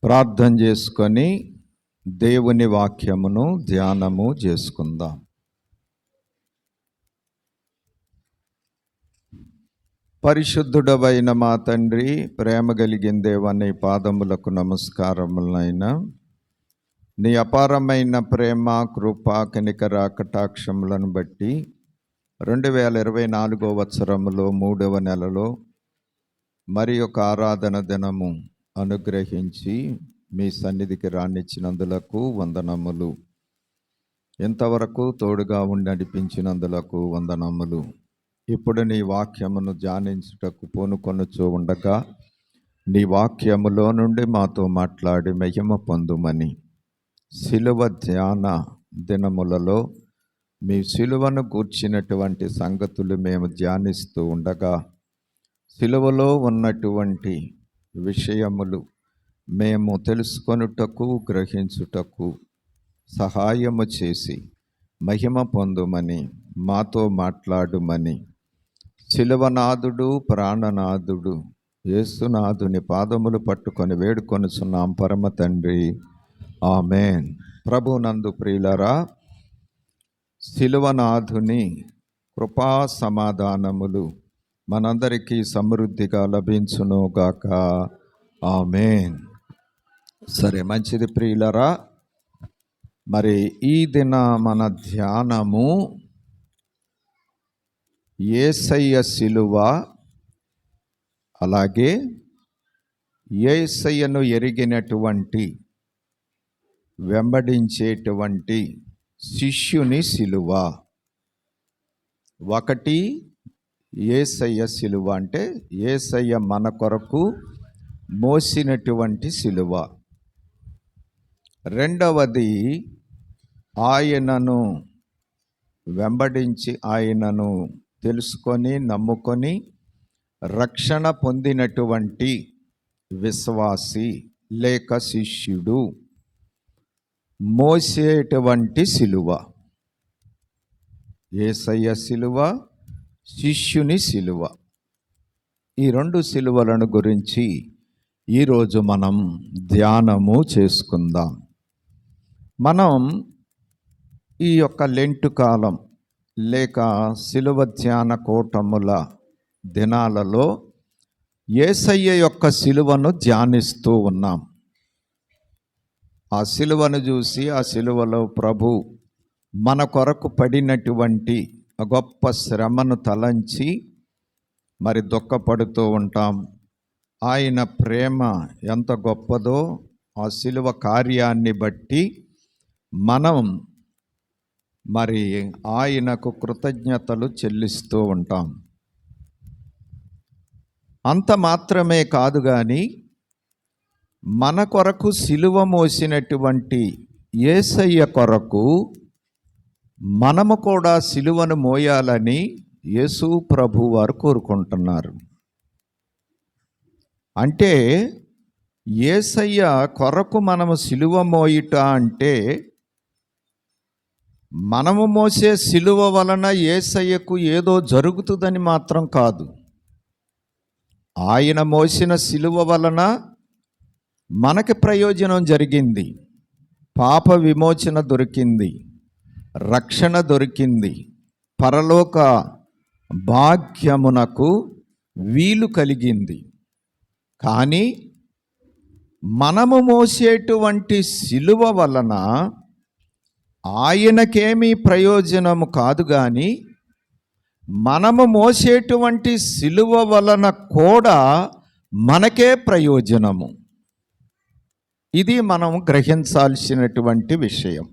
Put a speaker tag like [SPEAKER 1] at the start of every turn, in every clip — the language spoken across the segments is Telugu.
[SPEAKER 1] ప్రార్థన చేసుకొని దేవుని వాక్యమును ధ్యానము చేసుకుందాం. పరిశుద్ధుడవైన మా తండ్రి, ప్రేమ కలిగిన దేవా, పాదములకు నమస్కారములైనా. నీ అపారమైన ప్రేమ, కృప, కనికర, కటాక్షములను బట్టి 2024 సంవత్సరములో 3వ నెలలో మరి ఒక ఆరాధన దినము అనుగ్రహించి మీ సన్నిధికి రానిచ్చినందులకు వందనములు. ఇంతవరకు తోడుగా ఉండి నడిపించినందులకు వందనములు. ఇప్పుడు నీ వాక్యమును ధ్యానించుటకు పూనుకొనుచూ ఉండగా నీ వాక్యములో నుండి మాతో మాట్లాడి మహిమ పొందుమని, శిలువ ధ్యాన దినములలో మీ శిలువను గూర్చినటువంటి సంగతులు మేము ధ్యానిస్తూ ఉండగా శిలువలో ఉన్నటువంటి విషయములు మేము తెలుసుకొనుటకు, గ్రహించుటకు సహాయము చేసి మహిమ పొందుమని, మాతో మాట్లాడుమని శిలువనాథుడు, ప్రాణనాథుడు యేసునాథుని పాదములు పట్టుకొని వేడుకొనుచున్నాం పరమ తండ్రి, ఆమేన్. ప్రభునందు ప్రియులరా, శిలువనాథుని కృపా సమాధానములు మనందరికీ సమృద్ధిగా లభించునుగాక, ఆమేన్. సరే, మంచిది ప్రియులరా. మరి ఈ దిన మన ధ్యానము యేసయ్య శిలువ, అలాగే యేసయ్యను ఎరిగినటువంటి వెంబడించేటువంటి శిష్యుని శిలువ. ఒకటి యేసయ్య శిలువ అంటే యేసయ్య మన కొరకు మోసినటువంటి శిలువ. రెండవది ఆయనను వెంబడించి ఆయనను తెలుసుకొని నమ్ముకొని రక్షణ పొందినటువంటి విశ్వాసి లేక శిష్యుడు మోసేటువంటి శిలువ. యేసయ్య శిలువ, శిష్యుని శిలువ. ఈ రెండు శిలువలను గురించి ఈరోజు మనం ధ్యానము చేసుకుందాం. మనం ఈ యొక్క లెంటు కాలం లేక శిలువ ధ్యాన కూటముల దినాలలో యేసయ్య యొక్క శిలువను ధ్యానిస్తూ ఉన్నాం. ఆ శిలువను చూసి ఆ శిలువలో ప్రభు మన కొరకు పడినటువంటి గొప్ప శ్రమను తలంచి మరి దుఃఖపడుతూ ఉంటాం. ఆయన ప్రేమ ఎంత గొప్పదో ఆ శిలువ కార్యాన్ని బట్టి మనం మరి ఆయనకు కృతజ్ఞతలు చెల్లిస్తూ ఉంటాం. అంత మాత్రమే కాదు కానీ మన కొరకు శిలువ మోసినటువంటి యేసయ్య కొరకు మనము కూడా శిలువను మోయాలని యేసు ప్రభు వారు కోరుకుంటున్నారు. అంటే యేసయ్య కొరకు మనము శిలువ మోయుట అంటే మనము మోసే శిలువ వలన యేసయ్యకు ఏదో జరుగుతుందని మాత్రం కాదు. ఆయన మోసిన శిలువ వలన మనకి ప్రయోజనం జరిగింది. పాప విమోచన దొరికింది, రక్షణ దొరికింది, పరలోక భాగ్యమునకు వీలు కలిగింది. కానీ మనము మోసేటువంటి శిలువ వలన ఆయనకేమీ ప్రయోజనము కాదు, కానీ మనము మోసేటువంటి శిలువ వలన కూడా మనకే ప్రయోజనము. ఇది మనం గ్రహించాల్సినటువంటి విషయం.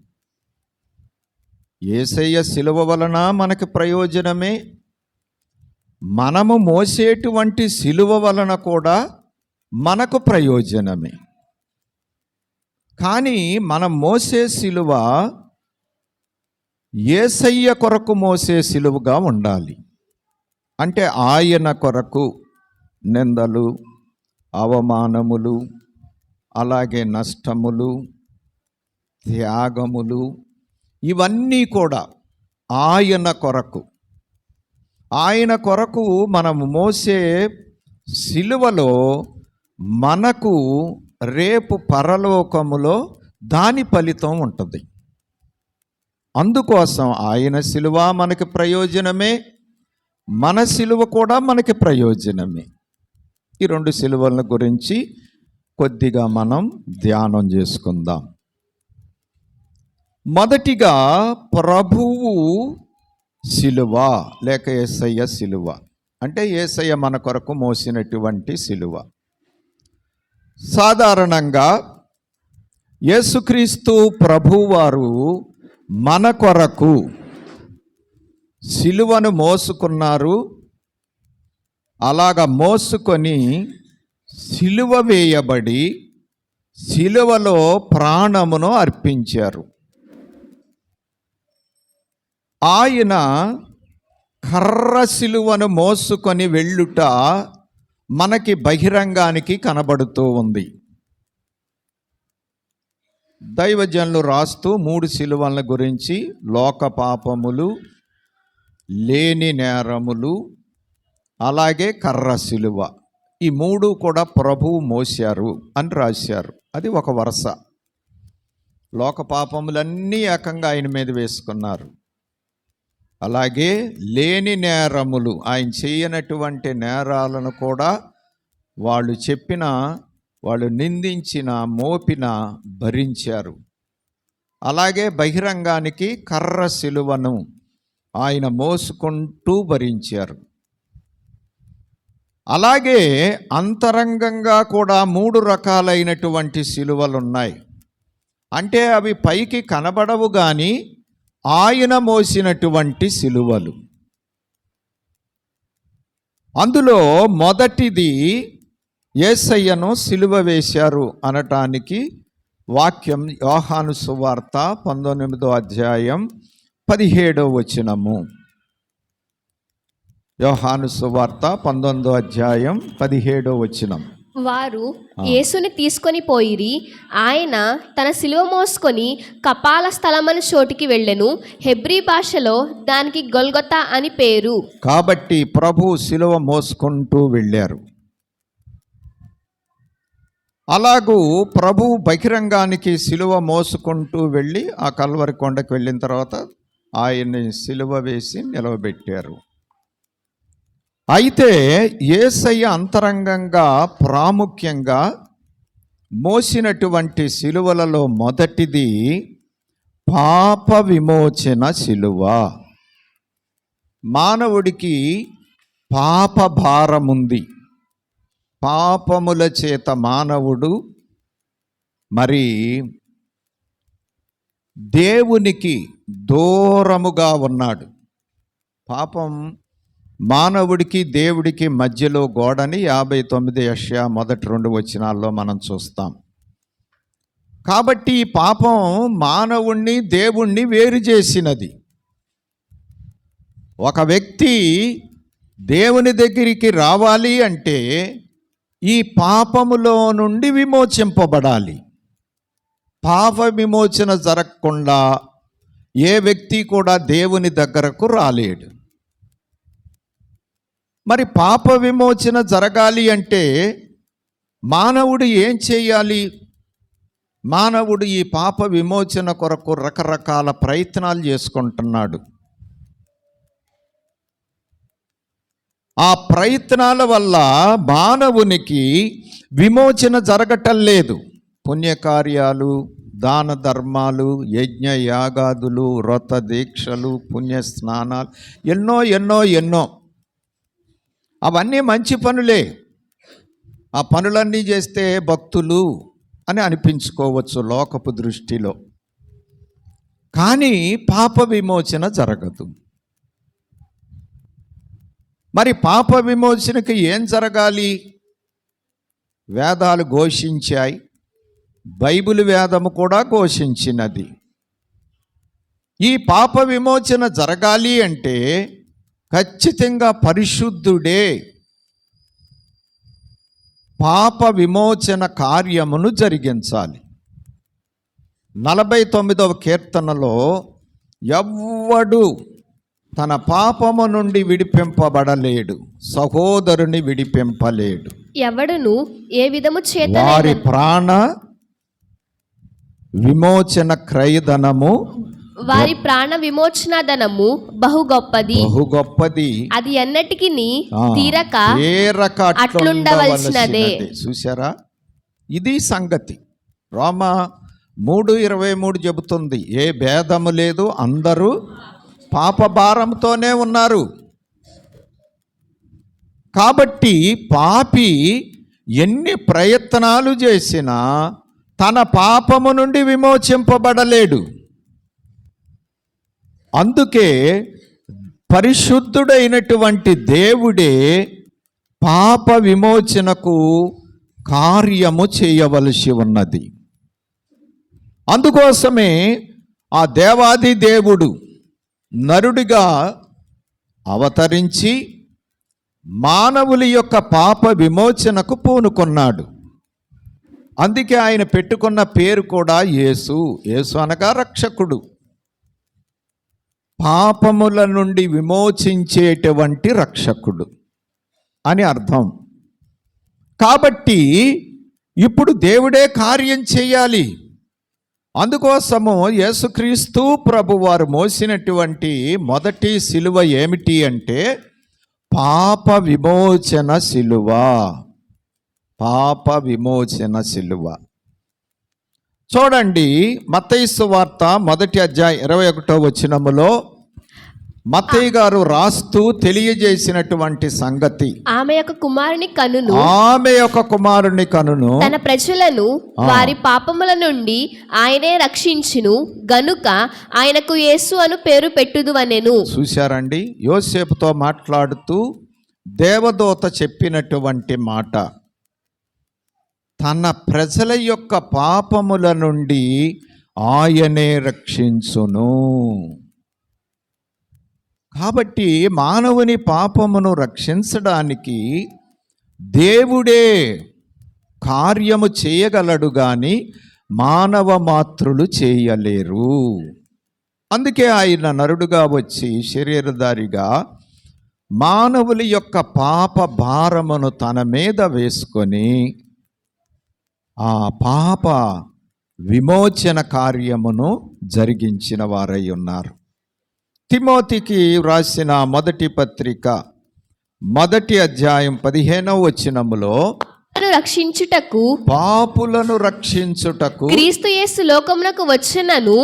[SPEAKER 1] యేసయ్య శిలువ వలన మనకి ప్రయోజనమే, మనము మోసేటువంటి శిలువ వలన కూడా మనకు ప్రయోజనమే. కానీ మనం మోసే శిలువ యేసయ్య కొరకు మోసే శిలువగా ఉండాలి. అంటే ఆయన కొరకు నిందలు, అవమానములు, అలాగే నష్టములు, త్యాగములు, ఇవన్నీ కూడా ఆయన కొరకు. ఆయన కొరకు మనము మోసే శిలువలో మనకు రేపు పరలోకములో దాని ఫలితం ఉంటుంది. అందుకోసం ఆయన సిలువ మనకి ప్రయోజనమే, మన సిలువ కూడా మనకి ప్రయోజనమే. ఈ రెండు సిలువల గురించి కొద్దిగా మనం ధ్యానం చేసుకుందాం. మొదటిగా ప్రభువు సిలువ లేక యేసయ్య సిలువ అంటే యేసయ్య మన కొరకు మోసినటువంటి సిలువ. సాధారణంగా యేసుక్రీస్తు ప్రభువారు మన కొరకు సిలువను మోసుకున్నారు. అలాగా మోసుకొని సిలువ వేయబడి సిలువలో ప్రాణమును అర్పించారు. ఆయన కర్ర సిలువను మోసుకొని వెళ్ళుట మనకి బహిరంగానికి కనబడుతూ ఉంది. దైవజనులు రాస్తూ 3 సిలువల గురించి, లోక పాపములు, లేని నేరములు, అలాగే కర్ర సిలువ, ఈ 3 కూడా ప్రభువు మోశారు అని రాశారు. అది ఒక వరుస. లోక పాపములన్నీ ఏకంగా ఆయన మీద వేసుకున్నారు. అలాగే లేని నేరములు, ఆయన చేయనటువంటి నేరాలను కూడా వాళ్ళు చెప్పిన, వాళ్ళు నిందించిన, మోపిన భరించారు. అలాగే బహిరంగానికి కర్ర సిలువను ఆయన మోసుకుంటూ భరించారు. అలాగే అంతరంగంగా కూడా 3 రకాలైనటువంటి సిలువలు ఉన్నాయి. అంటే అవి పైకి కనబడవు కానీ ఆయన మోసినటువంటి సిలువలు. అందులో మొదటిది యేసయ్యను సిలువ వేశారు అనటానికి వాక్యం యోహాను సువార్త 19వ అధ్యాయం 17వ వచనము. యోహాను సువార్త 19వ అధ్యాయం 17వ వచనం.
[SPEAKER 2] వారు యేసుని తీసుకొని పోయిరి. ఆయన తన సిలువ మోసుకొని కపాల స్థలమని చోటికి వెళ్ళెను. హెబ్రీ భాషలో దానికి గొల్గొతా అని పేరు.
[SPEAKER 1] కాబట్టి ప్రభు సిలువ మోసుకుంటూ వెళ్ళారు. అలాగూ ప్రభు బహిరంగానికి సిలువ మోసుకుంటూ వెళ్ళి ఆ కల్వరి కొండకు వెళ్ళిన తర్వాత ఆయన్ని సిలువ వేసి నిలవబెట్టారు. అయితే యేసయ్య అంతరంగంగా ప్రాముఖ్యంగా మోసినటువంటి సిలువలలో మొదటిది పాప విమోచన సిలువ. మానవుడికి పాప భారముంది. పాపముల చేత మానవుడు మరి దేవునికి దూరముగా ఉన్నాడు. పాపం మానవుడికి దేవుడికి మధ్యలో గోడని 59 యెషయా మొదటి 2 వచనాల్లో మనం చూస్తాం. కాబట్టి ఈ పాపం మానవుణ్ణి దేవుణ్ణి వేరు చేసినది. ఒక వ్యక్తి దేవుని దగ్గరికి రావాలి అంటే ఈ పాపములో నుండి విమోచింపబడాలి. పాప విమోచన జరగకుండా ఏ వ్యక్తి కూడా దేవుని దగ్గరకు రాలేడు. మరి పాప విమోచన జరగాలి అంటే మానవుడు ఏం చేయాలి? మానవుడు ఈ పాప విమోచన కొరకు రకరకాల ప్రయత్నాలు చేసుకుంటున్నాడు. ఆ ప్రయత్నాల వల్ల మానవునికి విమోచన జరగటం లేదు. పుణ్యకార్యాలు, దాన ధర్మాలు, యజ్ఞ యాగాదులు, వ్రత దీక్షలు, పుణ్య స్నానాలు, ఎన్నో ఎన్నో ఎన్నో అవన్నీ మంచి పనులే. ఆ పనులన్నీ చేస్తే భక్తులు అని అనిపించుకోవచ్చు లోకపు దృష్టిలో. కానీ పాప విమోచన జరగదు. మరి పాప విమోచనకి ఏం జరగాలి? వేదాలు ఘోషించాయి, బైబిల్ వేదము కూడా ఘోషించినది. ఈ పాప విమోచన జరగాలి అంటే ఖచ్చితంగా పరిశుద్ధుడే పాప విమోచన కార్యమును జరిగించాలి. 49వ కీర్తనలో ఎవ్వడు తన పాపము నుండి విడిపింపబడలేడు, సహోదరుని విడిపింపలేడు.
[SPEAKER 2] ఎవడును ఏ విధము
[SPEAKER 1] వారి
[SPEAKER 2] చేత
[SPEAKER 1] ప్రాణ విమోచన క్రయధనము
[SPEAKER 2] వారి ప్రాణ విమోచన ధనము బహు గొప్పది,
[SPEAKER 1] బహు గొప్పది,
[SPEAKER 2] అది ఎన్నటికి
[SPEAKER 1] ఆ,
[SPEAKER 2] తీరక
[SPEAKER 1] తీరక
[SPEAKER 2] అట్లుండవలసినదే.
[SPEAKER 1] చూసారా, ఇది సంగతి. రోమా 3:23 చెబుతుంది, ఏ భేదము లేదు, అందరూ పాప భారంతోనే ఉన్నారు. కాబట్టి పాపి ఎన్ని ప్రయత్నాలు చేసినా తన పాపము నుండి విమోచింపబడలేడు. అందుకే పరిశుద్ధుడైనటువంటి దేవుడే పాప విమోచనకు కార్యము చేయవలసి ఉన్నది. అందుకోసమే ఆ దేవాది దేవుడు నరుడిగా అవతరించి మానవుల యొక్క పాప విమోచనకు పూనుకున్నాడు. అందుకే ఆయన పెట్టుకున్న పేరు కూడా యేసు. యేసు అనగా రక్షకుడు, పాపముల నుండి విమోచించేటువంటి రక్షకుడు అని అర్థం. కాబట్టి ఇప్పుడు దేవుడే కార్యం చేయాలి. అందుకోసము యేసుక్రీస్తు ప్రభువారు మోసినటువంటి మొదటి సిలువ ఏమిటి అంటే పాప విమోచన సిలువ. పాప విమోచన సిలువ. చూడండి, మత్తయి సువార్త 1:21 మత్తయి గారు రాస్తూ తెలియజేసినటువంటి సంగతి,
[SPEAKER 2] ఆమె యొక్క కుమారుని కనును తన ప్రజలను వారి పాపముల నుండి ఆయనే రక్షించును గనుక ఆయనకు యేసు అను పేరు పెట్టుదువనెను.
[SPEAKER 1] చూశారండి, యోసేపుతో మాట్లాడుతూ దేవదూత చెప్పినటువంటి మాట, తన ప్రజల యొక్క పాపముల నుండి ఆయనే రక్షించును. కాబట్టి మానవుని పాపమును రక్షించడానికి దేవుడే కార్యము చేయగలడు గాని మానవ మాత్రులు చేయలేరు. అందుకే ఆయన నరుడుగా వచ్చి శరీరధారిగా మానవుల యొక్క పాప భారమును తన మీద వేసుకొని ఆ పాప విమోచన కార్యమును జరిగించిన వారై ఉన్నారు. తిమోతికి వ్రాసిన మొదటి పత్రిక 1:15 పాపులను రక్షించుటకు
[SPEAKER 2] క్రీస్తు యేసు లోకమునకు వచ్చినను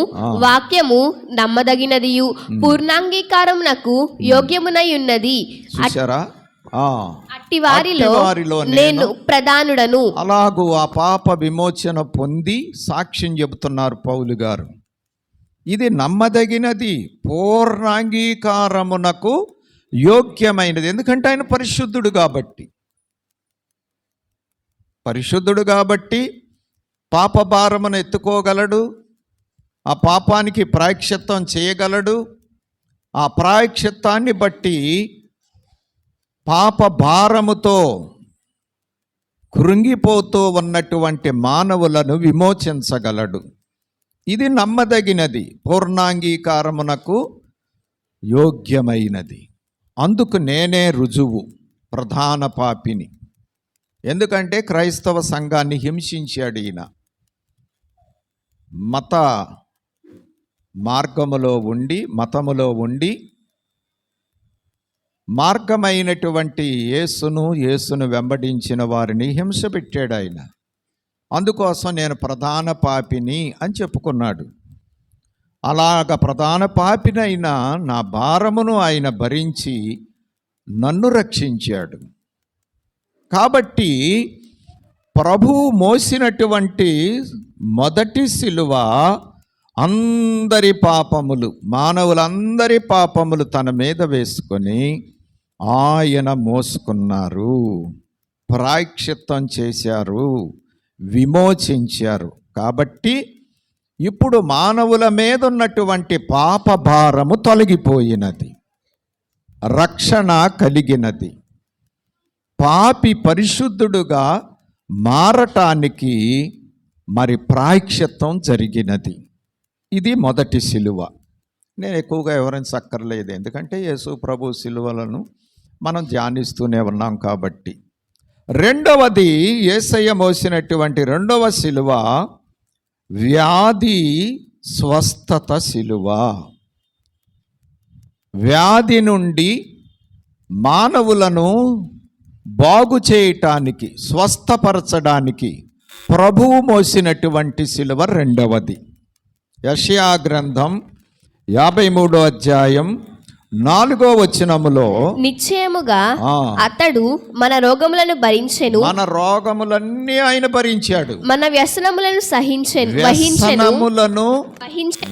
[SPEAKER 2] వాక్యము నమ్మదగినదియు పూర్ణాంగీకారమునకు యోగ్యమునై ఉన్నది.
[SPEAKER 1] చూసారా,
[SPEAKER 2] అట్టి వారిలో నేను ప్రధానుడను.
[SPEAKER 1] అలాగూ ఆ పాప విమోచన పొంది సాక్ష్యం చెబుతున్నారు పౌలు గారు. ఇది నమ్మదగినది, పూర్ణాంగీకారమునకు యోగ్యమైనది. ఎందుకంటే ఆయన పరిశుద్ధుడు కాబట్టి పాప భారమును ఎత్తుకోగలడు, ఆ పాపానికి ప్రాయశ్చిత్తం చేయగలడు. ఆ ప్రాయశ్చిత్తాన్ని బట్టి పాప భారముతో కృంగిపోతూ ఉన్నటువంటి మానవులను విమోచించగలడు. ఇది నమ్మదగినది, పూర్ణాంగీకారమునకు యోగ్యమైనది. అందుకు నేనే రుజువు, ప్రధాన పాపిని. ఎందుకంటే క్రైస్తవ సంఘాన్ని హింసించాడు ఈయన. మతములో ఉండి మార్గమైనటువంటి యేసును వెంబడించిన వారిని హింస పెట్టాడు ఆయన. అందుకోసం నేను ప్రధాన పాపిని అని చెప్పుకున్నాడు. అలాగ ప్రధాన పాపినైనా నా భారమును ఆయన భరించి నన్ను రక్షించాడు. కాబట్టి ప్రభువు మోసినటువంటి మొదటి సిలువ అందరి పాపములు, మానవులందరి పాపములు తన మీద వేసుకొని ఆయన మోసుకున్నారు, ప్రాయశ్చిత్తం చేశారు, విమోచించారు. కాబట్టి ఇప్పుడు మానవుల మీద ఉన్నటువంటి పాప భారము తొలగిపోయినది, రక్షణ కలిగినది. పాపి పరిశుద్ధుడుగా మారటానికి మరి ప్రాయశ్చిత్తం జరిగినది. ఇది మొదటి సిలువ. నేను ఎక్కువగా వివరించక్కర్లేదు, ఎందుకంటే యేసు ప్రభు సిలువలను మనం ధ్యానిస్తూనే ఉన్నాం కాబట్టి. రెండవది యేసయ్య మోసినటువంటి రెండవ సిలువ వ్యాధి స్వస్థత సిలువ. వ్యాధి నుండి మానవులను బాగు చేయటానికి, స్వస్థపరచడానికి ప్రభువు మోసినటువంటి సిలువ రెండవది. యెషయా గ్రంథం 53వ అధ్యాయం 4వ వచనములో,
[SPEAKER 2] నిశ్చయముగా అతడు మన రోగములను భరించెను,
[SPEAKER 1] మన రోగములన్నీ ఆయన భరించాడు,
[SPEAKER 2] మన వ్యసనములను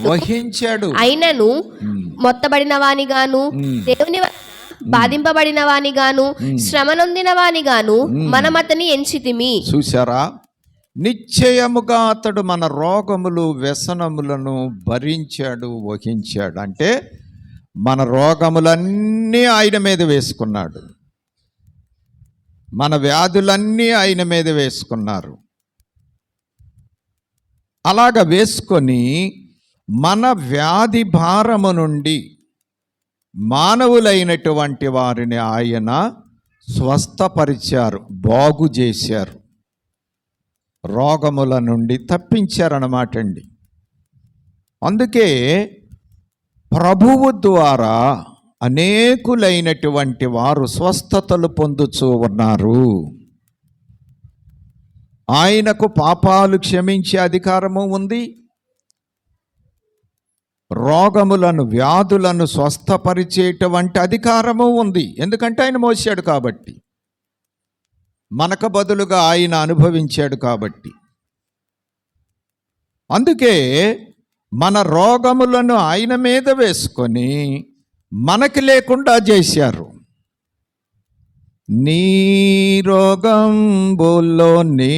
[SPEAKER 1] వహించాడు.
[SPEAKER 2] అయినను మొత్తబడిన వానిగాను, దేవుని బాధింపబడిన వానిగాను, శ్రమ నొందిన వానిగాను మనం అతని ఎంచితిమి.
[SPEAKER 1] చూసారా? నిశ్చయముగా అతడు మన రోగములు వ్యసనములను భరించాడు, వహించాడు. అంటే మన రోగములన్నీ ఆయన మీద వేసుకున్నాడు, మన వ్యాధులన్నీ ఆయన మీద వేసుకున్నారు. అలాగ వేసుకొని మన వ్యాధి భారము నుండి మానవులైనటువంటి వారిని ఆయన స్వస్థపరిచారు, బాగు చేశారు, రోగముల నుండి తప్పించారన్నమాట అండి. అందుకే ప్రభువు ద్వారా అనేకులైనటువంటి వారు స్వస్థతలు పొందుతూ ఉన్నారు. ఆయనకు పాపాలు క్షమించే అధికారము ఉంది, రోగములను వ్యాధులను స్వస్థపరిచేటువంటి అధికారము ఉంది. ఎందుకంటే ఆయన మోసాడు కాబట్టి, మనకు బదులుగా ఆయన అనుభవించాడు కాబట్టి. అందుకే మన రోగములను ఆయన మీద వేసుకొని మనకి లేకుండా చేశారు. నీ రోగం బోల్లో, నీ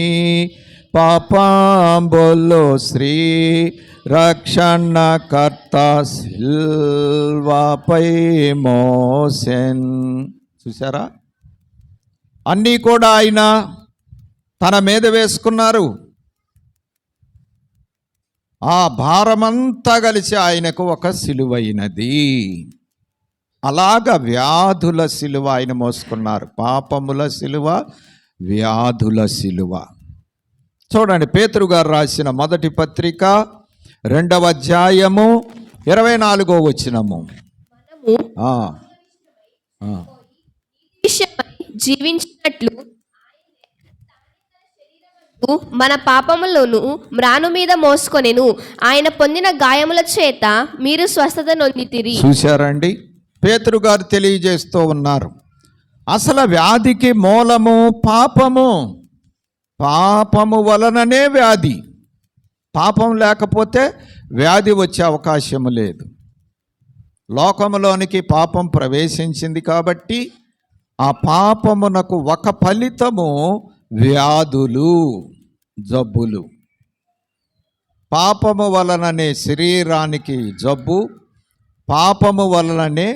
[SPEAKER 1] పాపం బోల్లో, శ్రీ రక్షణకర్త సిల్వాపై మోసెన్. చూసారా? అన్నీ కూడా ఆయన తన మీద వేసుకున్నారు. ఆ భారమంతా కలిసి ఆయనకు ఒక సిలువైనది. అలాగ వ్యాధుల సిలువ ఆయన మోసుకున్నారు. పాపముల సిలువ, వ్యాధుల సిలువ. చూడండి, పేతురు గారు రాసిన మొదటి పత్రిక 2వ అధ్యాయము 24వ వచనము.
[SPEAKER 2] జీవించినట్లు మన పాపములను మ్రాను మీద మోసుకొనెను, ఆయన పొందిన గాయముల చేత మీరు స్వస్థత నొందితిరి.
[SPEAKER 1] చూశారండి, పేతురు గారు తెలియజేస్తూ ఉన్నారు. అసలు వ్యాధికి మూలము పాపము. పాపము వలననే వ్యాధి. పాపం లేకపోతే వ్యాధి వచ్చే అవకాశము లేదు. లోకములోనికి పాపం ప్రవేశించింది కాబట్టి ఆ పాపమునకు ఒక ఫలితము వ్యాధులు, జబ్బులు. పాపము వలననే శరీరానికి జబ్బు, పాపము వలననే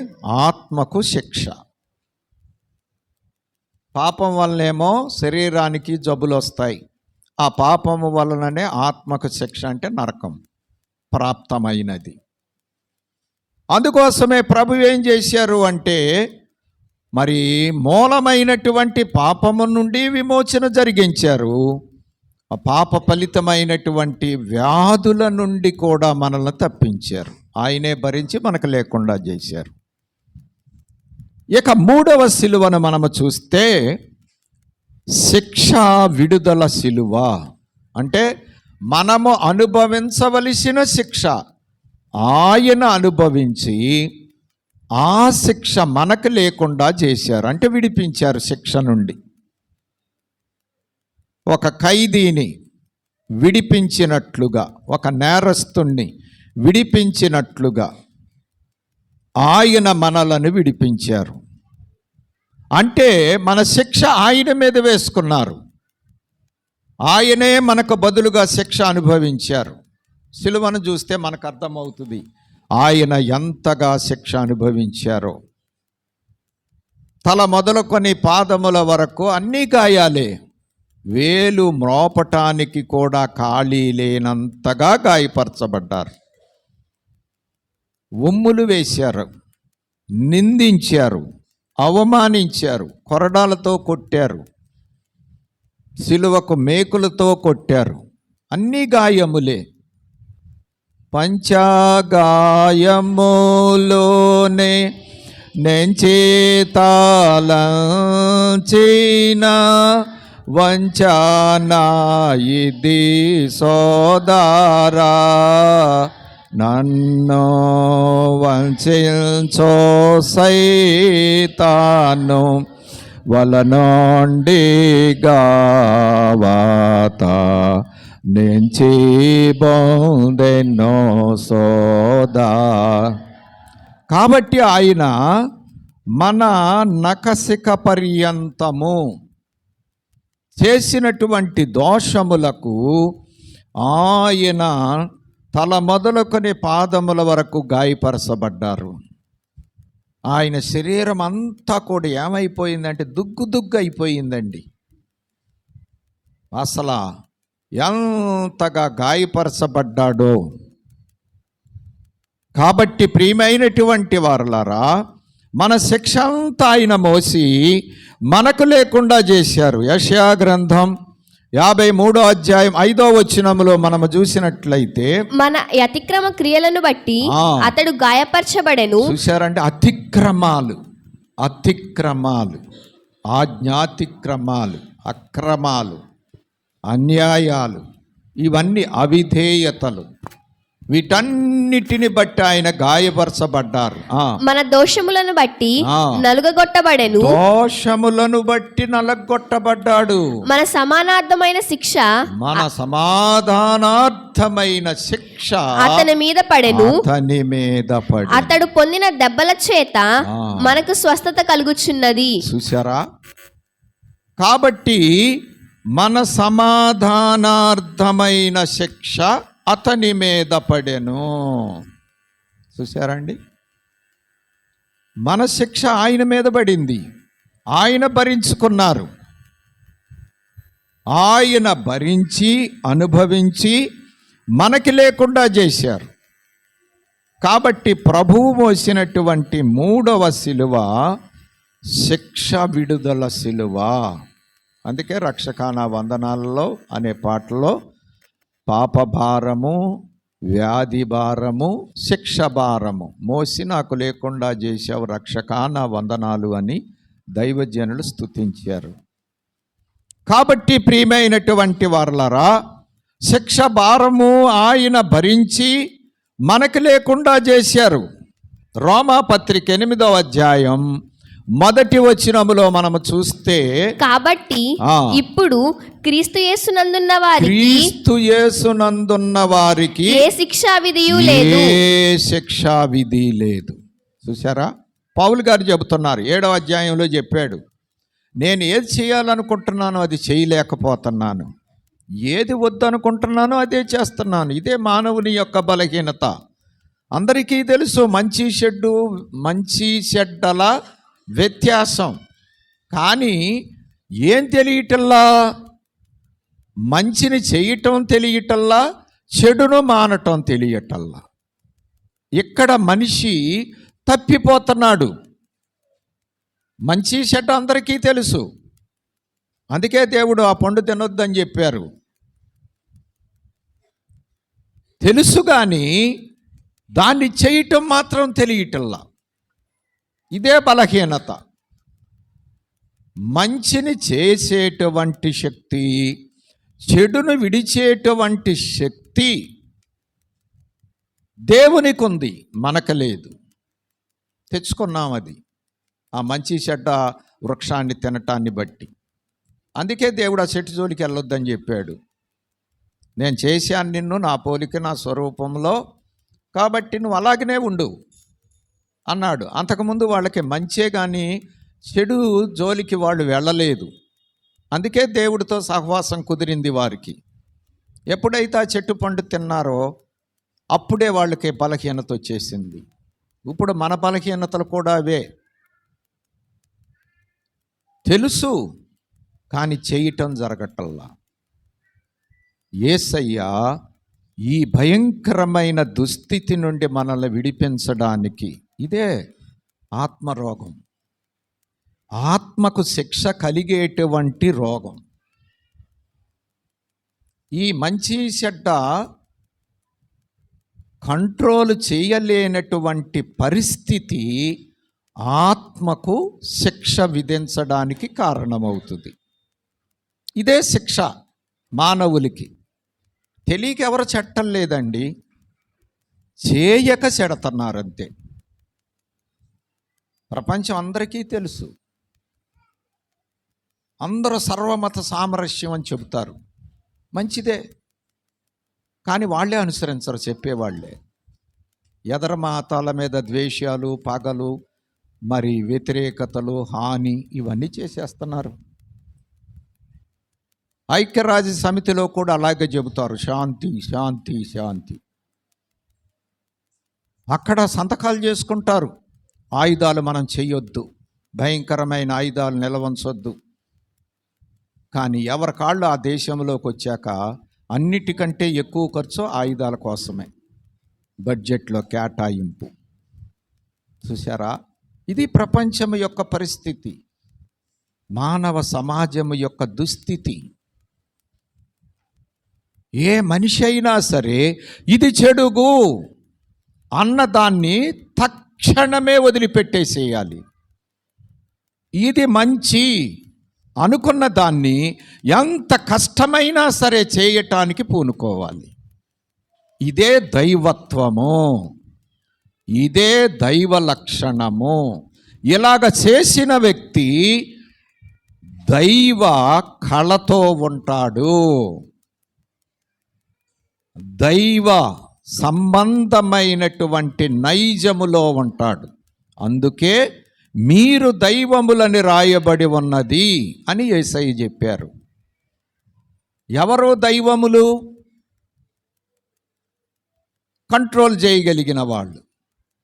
[SPEAKER 1] ఆత్మకు శిక్ష. పాపం వలనేమో శరీరానికి జబ్బులు వస్తాయి, ఆ పాపము వలననే ఆత్మకు శిక్ష, అంటే నరకం ప్రాప్తమైనది. అందుకోసమే ప్రభు ఏం చేశారు అంటే, మరి మూలమైనటువంటి పాపము నుండి విమోచన జరిగించారు. ఆ పాప ఫలితమైనటువంటి వ్యాధుల నుండి కూడా మనల్ని తప్పించారు. ఆయనే భరించి మనకు లేకుండా చేశారు. ఇక 3వ సిలువను మనము చూస్తే శిక్ష విడుదల సిలువ. అంటే మనము అనుభవించవలసిన శిక్ష ఆయన అనుభవించి ఆ శిక్ష మనకు లేకుండా చేశారు, అంటే విడిపించారు శిక్ష నుండి. ఒక ఖైదీని విడిపించినట్లుగా, ఒక నేరస్తుణ్ణి విడిపించినట్లుగా ఆయన మనలను విడిపించారు. అంటే మన శిక్ష ఆయన మీద వేసుకున్నారు, ఆయనే మనకు బదులుగా శిక్ష అనుభవించారు. సిలువను చూస్తే మనకు అర్థమవుతుంది ఆయన ఎంతగా శిక్ష అనుభవించారో. తల మొదలుకొని పాదముల వరకు అన్నీ గాయాలే, వేలు మ్రోపటానికి కూడా ఖాళీ లేనంతగా గాయపరచబడ్డారు. ఉమ్ములు వేశారు, నిందించారు, అవమానించారు, కొరడాలతో కొట్టారు, సిలువకు మేకులతో కొట్టారు, అన్ని గాయములే. పంచగాయములోనే నెంచేతాలంచిన వంచనా ఇది సోదరా, నన్ను వంచో సైతాను వలనుండి గావాత నుంచి బొందెన్నో సోదా. కాబట్టి ఆయన మన నఖశిఖ పర్యంతము చేసినటువంటి దోషములకు ఆయన తల మొదలుకొని పాదముల వరకు గాయపరచబడ్డారు. ఆయన శరీరం అంతా కూడా ఏమైపోయిందంటే దుగ్గు అయిపోయిందండి. అసలు ఎంతగా గాయపరచబడ్డాడో. కాబట్టి ప్రియమైనటువంటి వారలారా, మన శిక్ష అంతా ఆయన మోసి మనకు లేకుండా చేశారు. యెషయా గ్రంథం 53వ అధ్యాయం 5వ వచనములో మనము చూసినట్లయితే,
[SPEAKER 2] మన అతిక్రమ క్రియలను బట్టి అతడు గాయపరచబడెను.
[SPEAKER 1] చూశారంటే అతిక్రమాలు, ఆజ్ఞాతిక్రమాలు, అక్రమాలు, అన్యాయాలు, ఇవన్నీ అవిధేయతలు, వీటన్నిటిని బట్టి ఆయన గాయపరచబడ్డారు.
[SPEAKER 2] మన దోషములను బట్టి నలుగగొట్టబడెను.
[SPEAKER 1] దోషములను బట్టి నలగొట్టబడ్డాడు.
[SPEAKER 2] మన సమానార్థమైన శిక్ష అతని మీద పడెను. అతడు పొందిన దెబ్బల చేత మనకు స్వస్థత కలుగుచున్నది.
[SPEAKER 1] చూసారా? కాబట్టి మన సమాధానార్థమైన శిక్ష అతని మీద పడెను. చూశారండి? మన శిక్ష ఆయన మీద పడింది, ఆయన భరించుకున్నారు. ఆయన భరించి అనుభవించి మనకి లేకుండా చేశారు. కాబట్టి ప్రభువు మోసినటువంటి 3వ సిలువ శిక్ష విడుదల సిలువ. అందుకే రక్షకానా వందనాలలో అనే పాటలో పాప భారము, వ్యాధి భారము, శిక్ష భారము మోసి నాకు లేకుండా చేశావు రక్షకానా వందనాలు అని దైవజనులు స్తుతించారు. కాబట్టి ప్రియమైనటువంటి వారలారా, శిక్ష భారము ఆయన భరించి మనకు లేకుండా చేశారు. రోమాపత్రిక 8వ అధ్యాయం 1వ వచనములో మనము చూస్తే, కాబట్టి
[SPEAKER 2] ఇప్పుడు క్రీస్తు యేసునందున్న వారికి ఏ శిక్షా విధి లేదు.
[SPEAKER 1] చూసారా? పౌలు గారు చెబుతున్నారు, 7వ అధ్యాయంలో చెప్పాడు, నేను ఏది చేయాలనుకుంటున్నానో అది చేయలేకపోతున్నాను, ఏది వద్దనుకుంటున్నానో అదే చేస్తున్నాను. ఇదే మానవుని యొక్క బలహీనత. అందరికీ తెలుసు మంచి చెడ్డల వ్యత్యాసం. కానీ ఏం తెలియటల్లా? మంచిని చేయటం తెలియటల్లా, చెడును మానటం తెలియటల్లా. ఇక్కడ మనిషి తప్పిపోతున్నాడు. మంచి చెడ్డ అందరికీ తెలుసు, అందుకే దేవుడు ఆ పండు తినొద్దని చెప్పారు. తెలుసు కానీ దాన్ని చేయటం మాత్రం తెలియటల్లా. ఇదే బలహీనత. మంచిని చేసేటువంటి శక్తి, చెడును విడిచేటువంటి శక్తి దేవునికి ఉంది, మనకు లేదు. తెచ్చుకున్నాం అది, ఆ మంచి చెడ్డ వృక్షాన్ని తినటాన్ని బట్టి. అందుకే దేవుడు ఆ చెట్టు జోలికి వెళ్ళొద్దని చెప్పాడు. నేను చేశాను నిన్ను నా పోలిక నా స్వరూపంలో, కాబట్టి నువ్వు అలాగనే ఉండు అన్నాడు. అంతకుముందు వాళ్ళకి మంచే కానీ చెడు జోలికి వాళ్ళు వెళ్ళలేదు. అందుకే దేవుడితో సహవాసం కుదిరింది వారికి. ఎప్పుడైతే ఆ చెట్టు పండు తిన్నారో అప్పుడే వాళ్ళకి బలహీనత వచ్చేసింది. ఇప్పుడు మన బలహీనతలు కూడా అవే. తెలుసు కానీ చేయటం జరగటల్లా. యేసయ్య ఈ భయంకరమైన దుస్థితి నుండి మనల్ని విడిపించడానికి, ఇదే ఆత్మరోగం, ఆత్మకు శిక్ష కలిగేటువంటి రోగం. ఈ మంచి చెడ్డ కంట్రోల్ చేయలేనటువంటి పరిస్థితి ఆత్మకు శిక్ష విధించడానికి కారణమవుతుంది. ఇదే శిక్ష మానవులకి. తెలియక ఎవరు చెట్టం లేదండి, చేయక చెడతన్నారంతే. ప్రపంచం అందరికీ తెలుసు, అందరూ సర్వమత సామరస్యం అని చెబుతారు, మంచిదే. కానీ వాళ్ళే అనుసరించరు, చెప్పేవాళ్ళే. ఎదర మతాల మీద ద్వేషాలు, పగలు, మరి వ్యతిరేకతలు, హాని ఇవన్నీ చేసేస్తున్నారు. ఐక్యరాజ్య సమితిలో కూడా అలాగే చెబుతారు, శాంతి శాంతి శాంతి. అక్కడ సంతకాలు చేసుకుంటారు, ఆయుధాలు మనం చెయ్యొద్దు, భయంకరమైన ఆయుధాలు నిలవంచొద్దు. కానీ ఎవరి కాళ్ళు ఆ దేశంలోకి వచ్చాక అన్నిటికంటే ఎక్కువ ఖర్చు ఆయుధాల కోసమే, బడ్జెట్లో కేటాయింపు. చూసారా, ఇది ప్రపంచం యొక్క పరిస్థితి, మానవ సమాజం యొక్క దుస్థితి. ఏ మనిషి అయినా సరే ఇది చెడుగు అన్నదాన్ని తక్షణమే వదిలిపెట్టేసేయాలి. ఇది మంచి అనుకున్న దాన్ని ఎంత కష్టమైనా సరే చేయటానికి పూనుకోవాలి. ఇదే దైవత్వము, ఇదే దైవ లక్షణము. ఇలాగ చేసిన వ్యక్తి దైవ కళతో ఉంటాడు, దైవ సంబంధమైనటువంటి నైజములో ఉంటాడు. అందుకే మీరు దైవములని రాయబడి ఉన్నది అని యేసయ్య చెప్పారు. ఎవరో దైవములు? కంట్రోల్ చేయగలిగిన వాళ్ళు.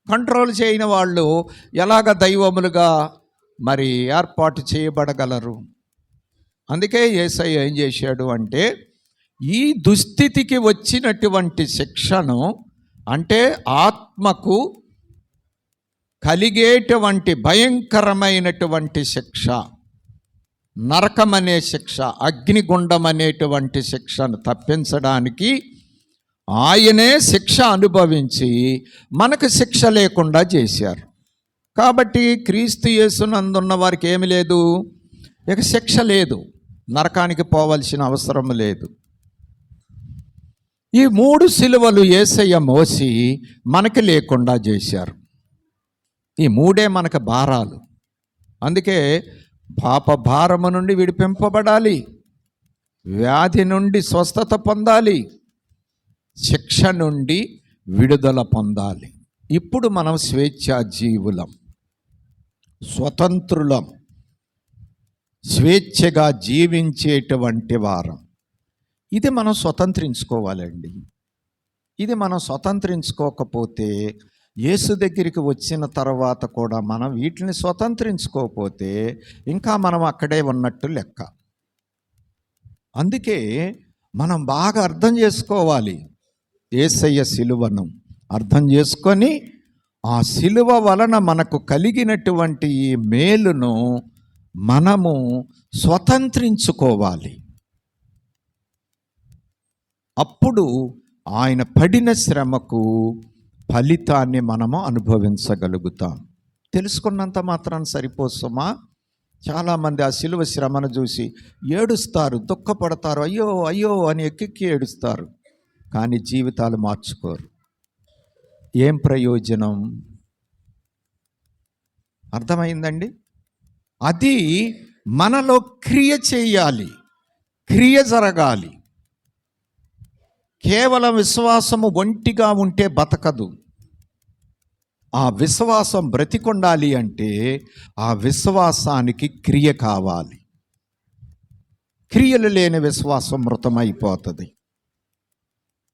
[SPEAKER 1] కంట్రోల్ చేయని వాళ్ళు ఎలాగ దైవములుగా మరి ఏర్పాటు చేయబడగలరు? అందుకే యేసయ్య ఏం చేశాడు అంటే, ఈ దుస్థితికి వచ్చినటువంటి శిక్షను, అంటే ఆత్మకు కలిగేటువంటి భయంకరమైనటువంటి శిక్ష, నరకమనే శిక్ష, అగ్నిగుండం అనేటువంటి శిక్షను తప్పించడానికి ఆయనే శిక్ష అనుభవించి మనకు శిక్ష లేకుండా చేశారు. కాబట్టి క్రీస్తు యేసునందున్న వారికి ఏమి లేదు, ఇక శిక్ష లేదు, నరకానికి పోవలసిన అవసరం లేదు. ఈ 3 సిలువలు యేసయ్య మోసి మనకి లేకుండా చేశారు. ఈ 3 మనకు భారాలు. అందుకే పాప భారము నుండి విడిపింపబడాలి, వ్యాధి నుండి స్వస్థత పొందాలి, శిక్ష నుండి విడుదల పొందాలి. ఇప్పుడు మనం స్వేచ్ఛా జీవులం, స్వతంత్రులం, స్వేచ్ఛగా జీవించేటువంటి వారం. ఇది మనం స్వతంత్రించుకోవాలండి. ఇది మనం స్వతంత్రించుకోకపోతే, యేసు దగ్గరికి వచ్చిన తర్వాత కూడా మనం వీటిని స్వతంత్రించుకోకపోతే ఇంకా మనం అక్కడే ఉన్నట్టు లెక్క. అందుకే మనం బాగా అర్థం చేసుకోవాలి, యేసయ్య సిలువను అర్థం చేసుకొని ఆ సిలువ వలన మనకు కలిగినటువంటి ఈ మేలును మనము స్వతంత్రించుకోవాలి. అప్పుడు ఆయన పడిన శ్రమకు ఫలితాన్ని మనము అనుభవించగలుగుతాం. తెలుసుకున్నంత మాత్రాన్ని సరిపోసమా? చాలామంది ఆ సిలువ శ్రమను చూసి ఏడుస్తారు, దుఃఖపడతారు, అయ్యో అయ్యో అని ఎక్కెక్కి ఏడుస్తారు, కానీ జీవితాలు మార్చుకోరు. ఏం ప్రయోజనం? అర్థమైందండి? అది మనలో క్రియ చేయాలి, క్రియ జరగాలి. కేవలం విశ్వాసము ఒంటిగా ఉంటే బతకదు. ఆ విశ్వాసం బ్రతికొండాలి అంటే ఆ విశ్వాసానికి క్రియ కావాలి. క్రియలు లేని విశ్వాసం మృతమైపోతుంది.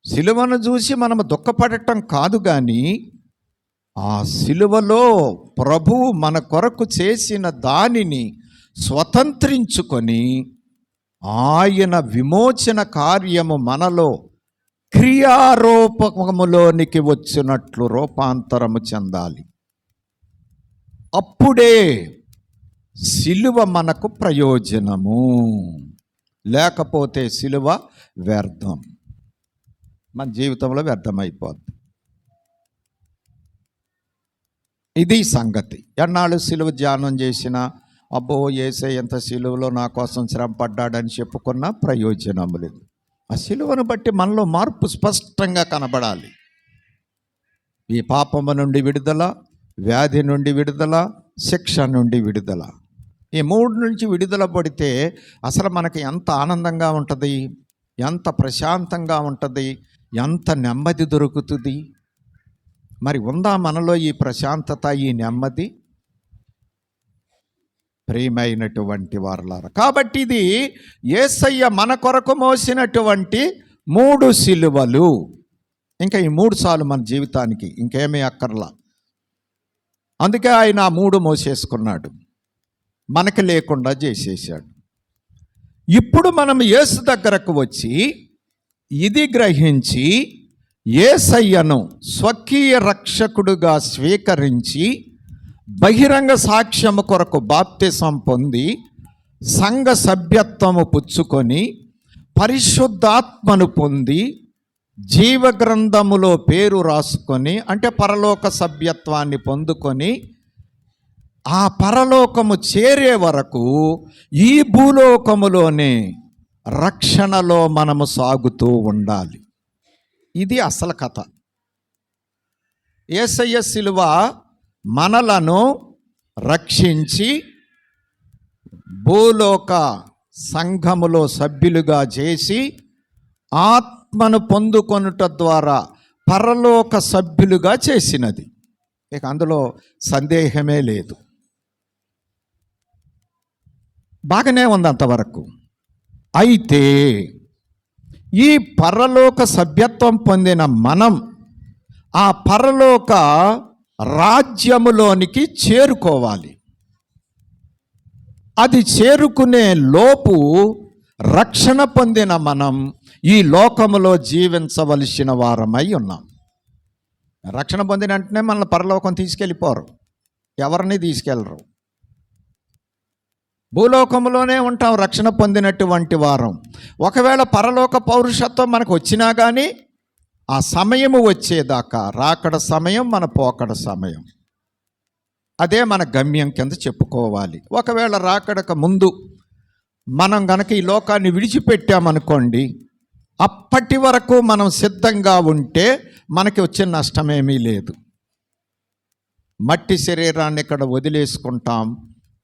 [SPEAKER 1] సిలువను చూసి మనము దుఃఖపడటం కాదు, కానీ ఆ సిలువలో ప్రభువు మన కొరకు చేసిన దానిని స్వతంత్రించుకొని ఆయన విమోచన కార్యము మనలో క్రియారూపములోనికి వచ్చినట్లు రూపాంతరము చెందాలి. అప్పుడే సిలువ మనకు ప్రయోజనము. లేకపోతే సిలువ వ్యర్థం, మన జీవితంలో వ్యర్థమైపోద్ది. ఇది సంగతి. ఎన్నాళ్ళు సిలువ ధ్యానం చేసినా అబ్బో యేసయ్య ఎంత సిలువలో నా కోసం శ్రమ పడ్డాడని చెప్పుకున్న ప్రయోజనం లేదు. ఆ సిలువను బట్టి మనలో మార్పు స్పష్టంగా కనబడాలి. ఈ పాపము నుండి విడుదల, వ్యాధి నుండి విడుదల, శిక్ష నుండి విడుదల, ఈ మూడు నుంచి విడుదల పడితే అసలు మనకి ఎంత ఆనందంగా ఉంటుంది, ఎంత ప్రశాంతంగా ఉంటుంది, ఎంత నెమ్మది దొరుకుతుంది. మరి ఉందా మనలో ఈ ప్రశాంతత, ఈ నెమ్మది? ప్రియమైనటువంటి వారలారా, కాబట్టి ఇది యేసయ్య మన కొరకు మోసినటువంటి 3 సిలువలు. ఇంకా ఈ 3 సార్లు మన జీవితానికి ఇంకేమీ అక్కర్లా. అందుకే ఆయన 3 మోసేసుకున్నాడు, మనకి లేకుండా చేసేసాడు. ఇప్పుడు మనం యేసు దగ్గరకు వచ్చి ఇది గ్రహించి యేసయ్యను స్వకీయ రక్షకుడుగా స్వీకరించి బహిరంగ సాక్ష్యము కొరకు బాప్తిసం పొంది సంఘ సభ్యత్వము పుచ్చుకొని పరిశుద్ధాత్మను పొంది జీవగ్రంథములో పేరు రాసుకొని, అంటే పరలోక సభ్యత్వాన్ని పొందుకొని ఆ పరలోకము చేరే వరకు ఈ భూలోకములోనే రక్షణలో మనము సాగుతూ ఉండాలి. ఇది అసలు కథ. యేసయ్య సిలువ మనలను రక్షించి భూలోక సంఘములో సభ్యులుగా చేసి ఆత్మను పొందుకొనుట ద్వారా పరలోక సభ్యులుగా చేసినది. ఇక అందులో సందేహమే లేదు. బాగానే ఉంది అంతవరకు. అయితే ఈ పరలోక సభ్యత్వం పొందిన మనం ఆ పరలోక రాజ్యములోనికి చేరుకోవాలి. అది చేరుకునే లోపు రక్షణ పొందిన మనం ఈ లోకములో జీవించవలసిన వారమై ఉన్నాం. రక్షణ పొందిన వెంటనే మనల్ని పరలోకం తీసుకెళ్ళిపోరు, ఎవరిని తీసుకెళ్ళరు. భూలోకంలోనే ఉంటాం రక్షణ పొందినటువంటి వారం. ఒకవేళ పరలోక పౌరుషత్వం మనకు వచ్చినా కానీ ఆ సమయము వచ్చేదాకా, రాకడ సమయం మన పోకడ సమయం, అదే మన గమ్యం కింద చెప్పుకోవాలి. ఒకవేళ రాకడక ముందు మనం గనక ఈ లోకాన్ని విడిచిపెట్టామనుకోండి, అప్పటి వరకు మనం సిద్ధంగా ఉంటే మనకి వచ్చే నష్టమేమీ లేదు. మట్టి శరీరాన్ని ఇక్కడ వదిలేసుకుంటాం,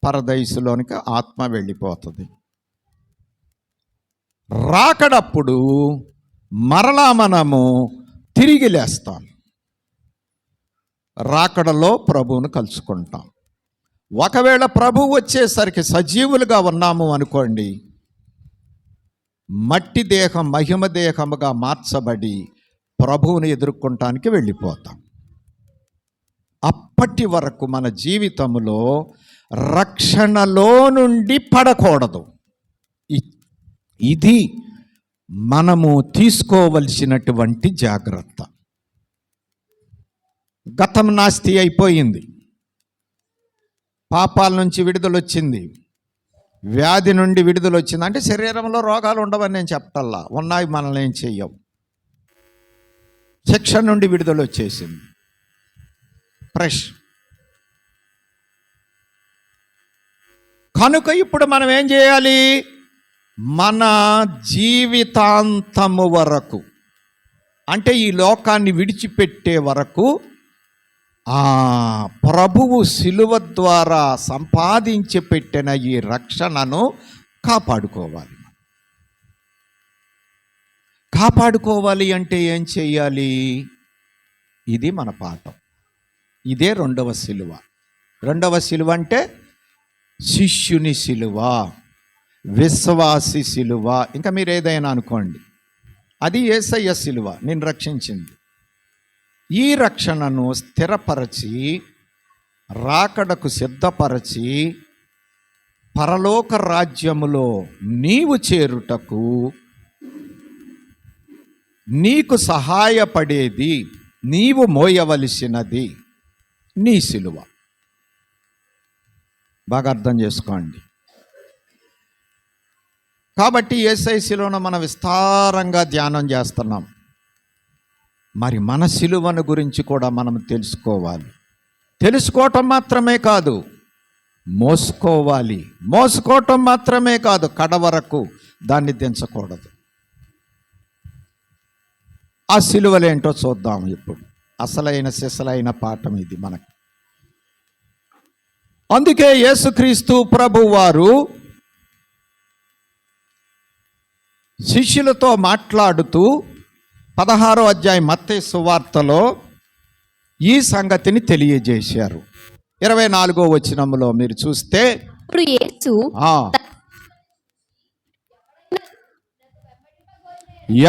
[SPEAKER 1] పరదైసులోనికి ఆత్మ వెళ్ళిపోతుంది. రాకడప్పుడు మరలా మనము తిరిగి లేస్తాం, రాకడలో ప్రభువును కలుసుకుంటాం. ఒకవేళ ప్రభువు వచ్చేసరికి సజీవులుగా ఉన్నాము అనుకోండి, మట్టి దేహం మహిమ దేహముగా మార్చబడి ప్రభువుని ఎదుర్కొనటానికి వెళ్ళిపోతాం. అప్పటి వరకు మన జీవితంలో రక్షణలో నుండి పడకూడదు. ఇది మనము తీసుకోవలసినటువంటి జాగ్రత్త. గతం నాస్తి అయిపోయింది, పాపాల నుంచి విడుదల వచ్చింది, వ్యాధి నుండి విడుదల వచ్చింది. అంటే శరీరంలో రోగాలు ఉండవని నేను చెప్పటల్లా, ఉన్నాయి, మనల్ని ఏం చెయ్యవు. శిక్ష నుండి విడుదల వచ్చేసింది, ఫ్రెష్. కనుక ఇప్పుడు మనం ఏం చేయాలి? మన జీవితాంతము వరకు, అంటే ఈ లోకాన్ని విడిచిపెట్టే వరకు ఆ ప్రభువు శిలువ ద్వారా సంపాదించి పెట్టిన ఈ రక్షణను కాపాడుకోవాలి. కాపాడుకోవాలి అంటే ఏం చెయ్యాలి? ఇది మన పాఠం. ఇదే రెండవ శిలువ. రెండవ శిలువ అంటే శిష్యుని శిలువ, విశ్వాసి శిలువ, ఇంకా మీరు ఏదైనా అనుకోండి. అది యేసయ్య శిలువ నేను రక్షించింది. ఈ రక్షణను స్థిరపరచి, రాకడకు సిద్ధపరచి, పరలోక రాజ్యములో నీవు చేరుటకు నీకు సహాయపడేది, నీవు మోయవలసినది నీ శిలువ. బాగా అర్థం చేసుకోండి. కాబట్టి యేసయ్య శిలువను మనం విస్తారంగా ధ్యానం చేస్తున్నాం. మరి మన శిలువను గురించి కూడా మనం తెలుసుకోవాలి. తెలుసుకోవటం మాత్రమే కాదు, మోసుకోవాలి. మోసుకోవటం మాత్రమే కాదు, కడవరకు దాన్ని దించకూడదు. ఆ శిలువలేంటో చూద్దాం ఇప్పుడు. అసలైన సిసలైన పాఠం ఇది మనకు. అందుకే యేసుక్రీస్తు ప్రభువారు శిష్యులతో మాట్లాడుతూ 16వ అధ్యాయం మత్తయి సువార్తలో ఈ సంగతిని తెలియజేశారు. 24వ వచనంలో మీరు చూస్తే,
[SPEAKER 2] ఇప్పుడు యేసు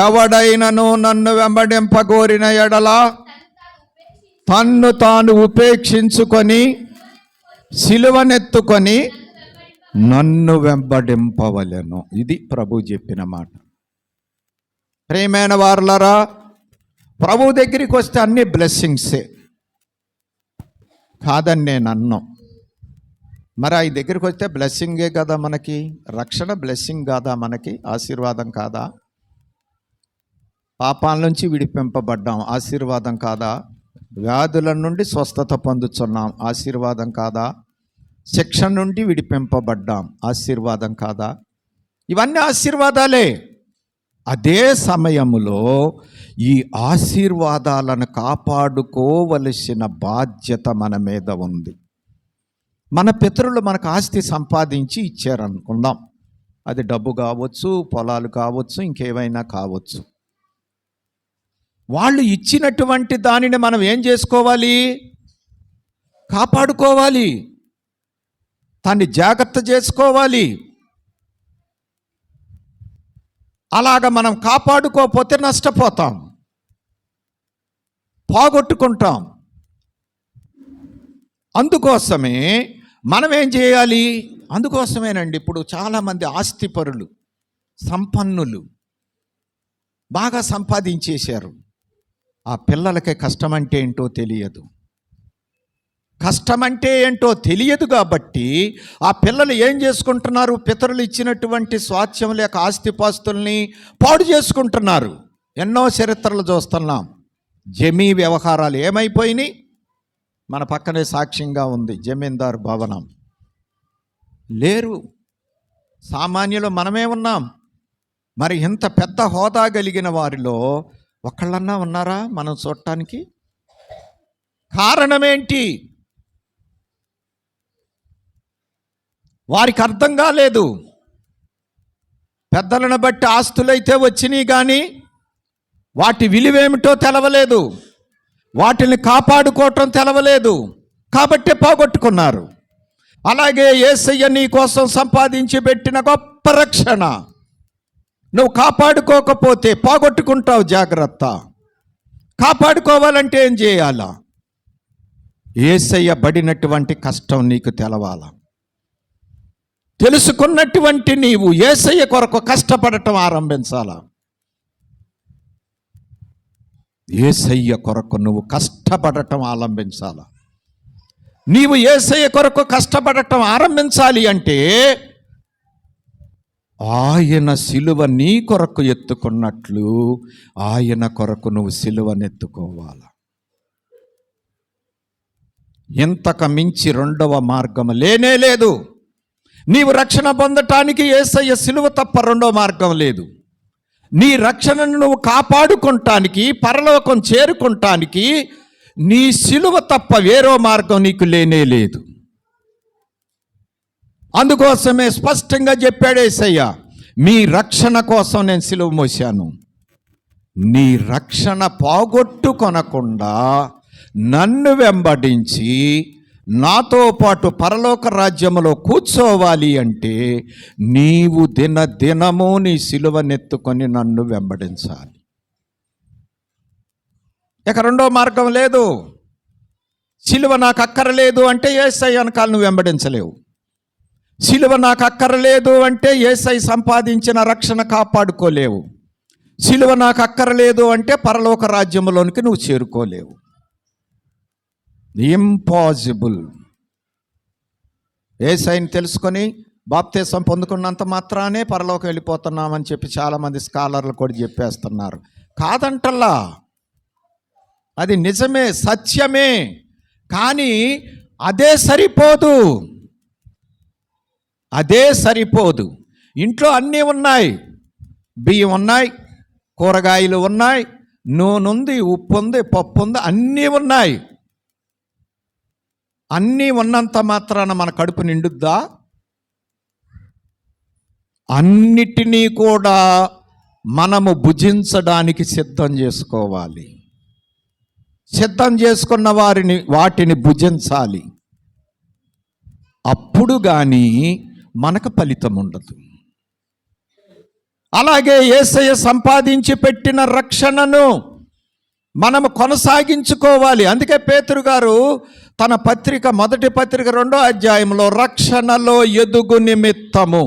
[SPEAKER 1] ఎవడైనను నన్ను వెంబడింపగోరిన ఎడల తన్ను తాను ఉపేక్షించుకొని సిలువనెత్తుకొని నన్ను వెంబడింపవలెను. ఇది ప్రభు చెప్పిన మాట. ప్రియమైన వారలారా, ప్రభు దగ్గరికి వస్తే అన్ని బ్లెస్సింగ్సే కాదని నేను అన్నాం. మరి ఆయన దగ్గరికి వస్తే బ్లెస్సింగే కదా మనకి. రక్షణ బ్లెస్సింగ్ కాదా మనకి? ఆశీర్వాదం కాదా? పాపాల నుంచి విడిపింపబడ్డాం, ఆశీర్వాదం కాదా? వ్యాధుల నుండి స్వస్థత పొందుతున్నాం, ఆశీర్వాదం కాదా? శిక్ష నుండి విడిపింపబడ్డాం, ఆశీర్వాదం కాదా? ఇవన్నీ ఆశీర్వాదాలే. అదే సమయంలో ఈ ఆశీర్వాదాలను కాపాడుకోవలసిన బాధ్యత మన మీద ఉంది. మన పితరులు మనకు ఆస్తి సంపాదించి ఇచ్చారనుకుందాం. అది డబ్బు కావచ్చు, పొలాలు కావచ్చు, ఇంకేమైనా కావచ్చు. వాళ్ళు ఇచ్చినటువంటి దానిని మనం ఏం చేసుకోవాలి? కాపాడుకోవాలి, దాన్ని జాగ్రత్త చేసుకోవాలి. అలాగ మనం కాపాడుకోకపోతే నష్టపోతాం, పోగొట్టుకుంటాం. అందుకోసమే మనం ఏం చేయాలి? అందుకోసమేనండి ఇప్పుడు చాలామంది ఆస్తిపరులు, సంపన్నులు బాగా సంపాదించేశారు. ఆ పిల్లలకి కష్టం అంటే ఏంటో తెలియదు. కష్టం అంటే ఏంటో తెలియదు కాబట్టి ఆ పిల్లలు ఏం చేసుకుంటున్నారు? పితరులు ఇచ్చినటువంటి స్వాస్థ్యం లేక ఆస్తిపాస్తుల్ని పాడు చేసుకుంటున్నారు. ఎన్నో చరిత్రలు చూస్తున్నాం. జమీ వ్యవహారాలు ఏమైపోయినాయి? మన పక్కనే సాక్ష్యంగా ఉంది జమీందారు భవనం. లేరు, సామాన్యులు మనమే ఉన్నాం. మరి ఇంత పెద్ద హోదా కలిగిన వారిలో ఒకళ్ళన్నా ఉన్నారా మనం చూడటానికి? కారణమేంటి? వారికి అర్థం కాలేదు. పెద్దలను బట్టి ఆస్తులైతే వచ్చినాయి కానీ వాటి విలువేమిటో తెలవలేదు, వాటిని కాపాడుకోవటం తెలవలేదు, కాబట్టే పోగొట్టుకున్నారు. అలాగే యేసయ్య నీ కోసం సంపాదించి పెట్టిన గొప్ప రక్షణ నువ్వు కాపాడుకోకపోతే పోగొట్టుకుంటావు. జాగ్రత్త. కాపాడుకోవాలంటే ఏం చేయాలా? యేసయ్య పడినటువంటి కష్టం నీకు తెలవాలా. తెలుసుకున్నటువంటి నీవు యేసయ్య కొరకు కష్టపడటం ఆరంభించాలా. యేసయ్య కొరకు నువ్వు కష్టపడటం ఆరంభించాలా. నీవు యేసయ్య కొరకు కష్టపడటం ఆరంభించాలి అంటే ఆయన సిలువ నీ కొరకు ఎత్తుకున్నట్లు ఆయన కొరకు నువ్వు సిలువనెత్తుకోవాలా. ఇంతకు మించి రెండవ మార్గం లేనే లేదు. నీవు రక్షణ పొందటానికి యేసయ్య సిలువ తప్ప రెండో మార్గం లేదు. నీ రక్షణను నువ్వు కాపాడుకుంటానికి, పరలోకం చేరుకుంటానికి నీ సిలువ తప్ప వేరో మార్గం నీకు లేనే లేదు. అందుకోసమే స్పష్టంగా చెప్పాడు యేసయ్య, మీ రక్షణ కోసం నేను సిలువ మోసాను. నీ రక్షణ పోగొట్టుకొనకుండా నన్ను వెంబడించి నాతో పాటు పరలోక రాజ్యములో కూర్చోవాలి అంటే నీవు దినదినము నీ సిలువనెత్తుకొని నన్ను వెంబడించాలి. ఇక రెండో మార్గం లేదు. సిలువ నాకు అక్కరలేదు అంటే యేసయ్య వెనకాల నువ్వు వెంబడించలేవు. సిలువ నాకు అక్కరలేదు అంటే యేసయ్య సంపాదించిన రక్షణ కాపాడుకోలేవు. సిలువ నాకు అక్కరలేదు అంటే పరలోక రాజ్యములోనికి నువ్వు చేరుకోలేవు. ఇంపాసిబుల్. యేసయ్యని తెలుసుకొని బాప్తీసం పొందుకున్నంత మాత్రానే పరలోకం వెళ్ళిపోతున్నామని చెప్పి చాలామంది స్కాలర్లు కూడా చెప్పేస్తున్నారు. కాదంటల్లా, అది నిజమే, సత్యమే. కానీ అదే సరిపోదు, అదే సరిపోదు. ఇంట్లో అన్నీ ఉన్నాయి, బియ్యం ఉన్నాయి, కూరగాయలు ఉన్నాయి, నూనె ఉంది, ఉప్పు ఉంది, పప్పు ఉంది, అన్నీ ఉన్నాయి. అన్నీ ఉన్నంత మాత్రాన మన కడుపు నిండుద్దా? అన్నిటినీ కూడా మనము భుజించడానికి సిద్ధం చేసుకోవాలి. సిద్ధం చేసుకున్న వాటిని భుజించాలి. అప్పుడు కానీ మనకు ఫలితం ఉండదు. అలాగే యేసయ్య సంపాదించి పెట్టిన రక్షణను మనము కొనసాగించుకోవాలి. అందుకే పేతురు గారు తన పత్రిక, మొదటి పత్రిక 2వ అధ్యాయంలో రక్షణలో ఎదుగు నిమిత్తము,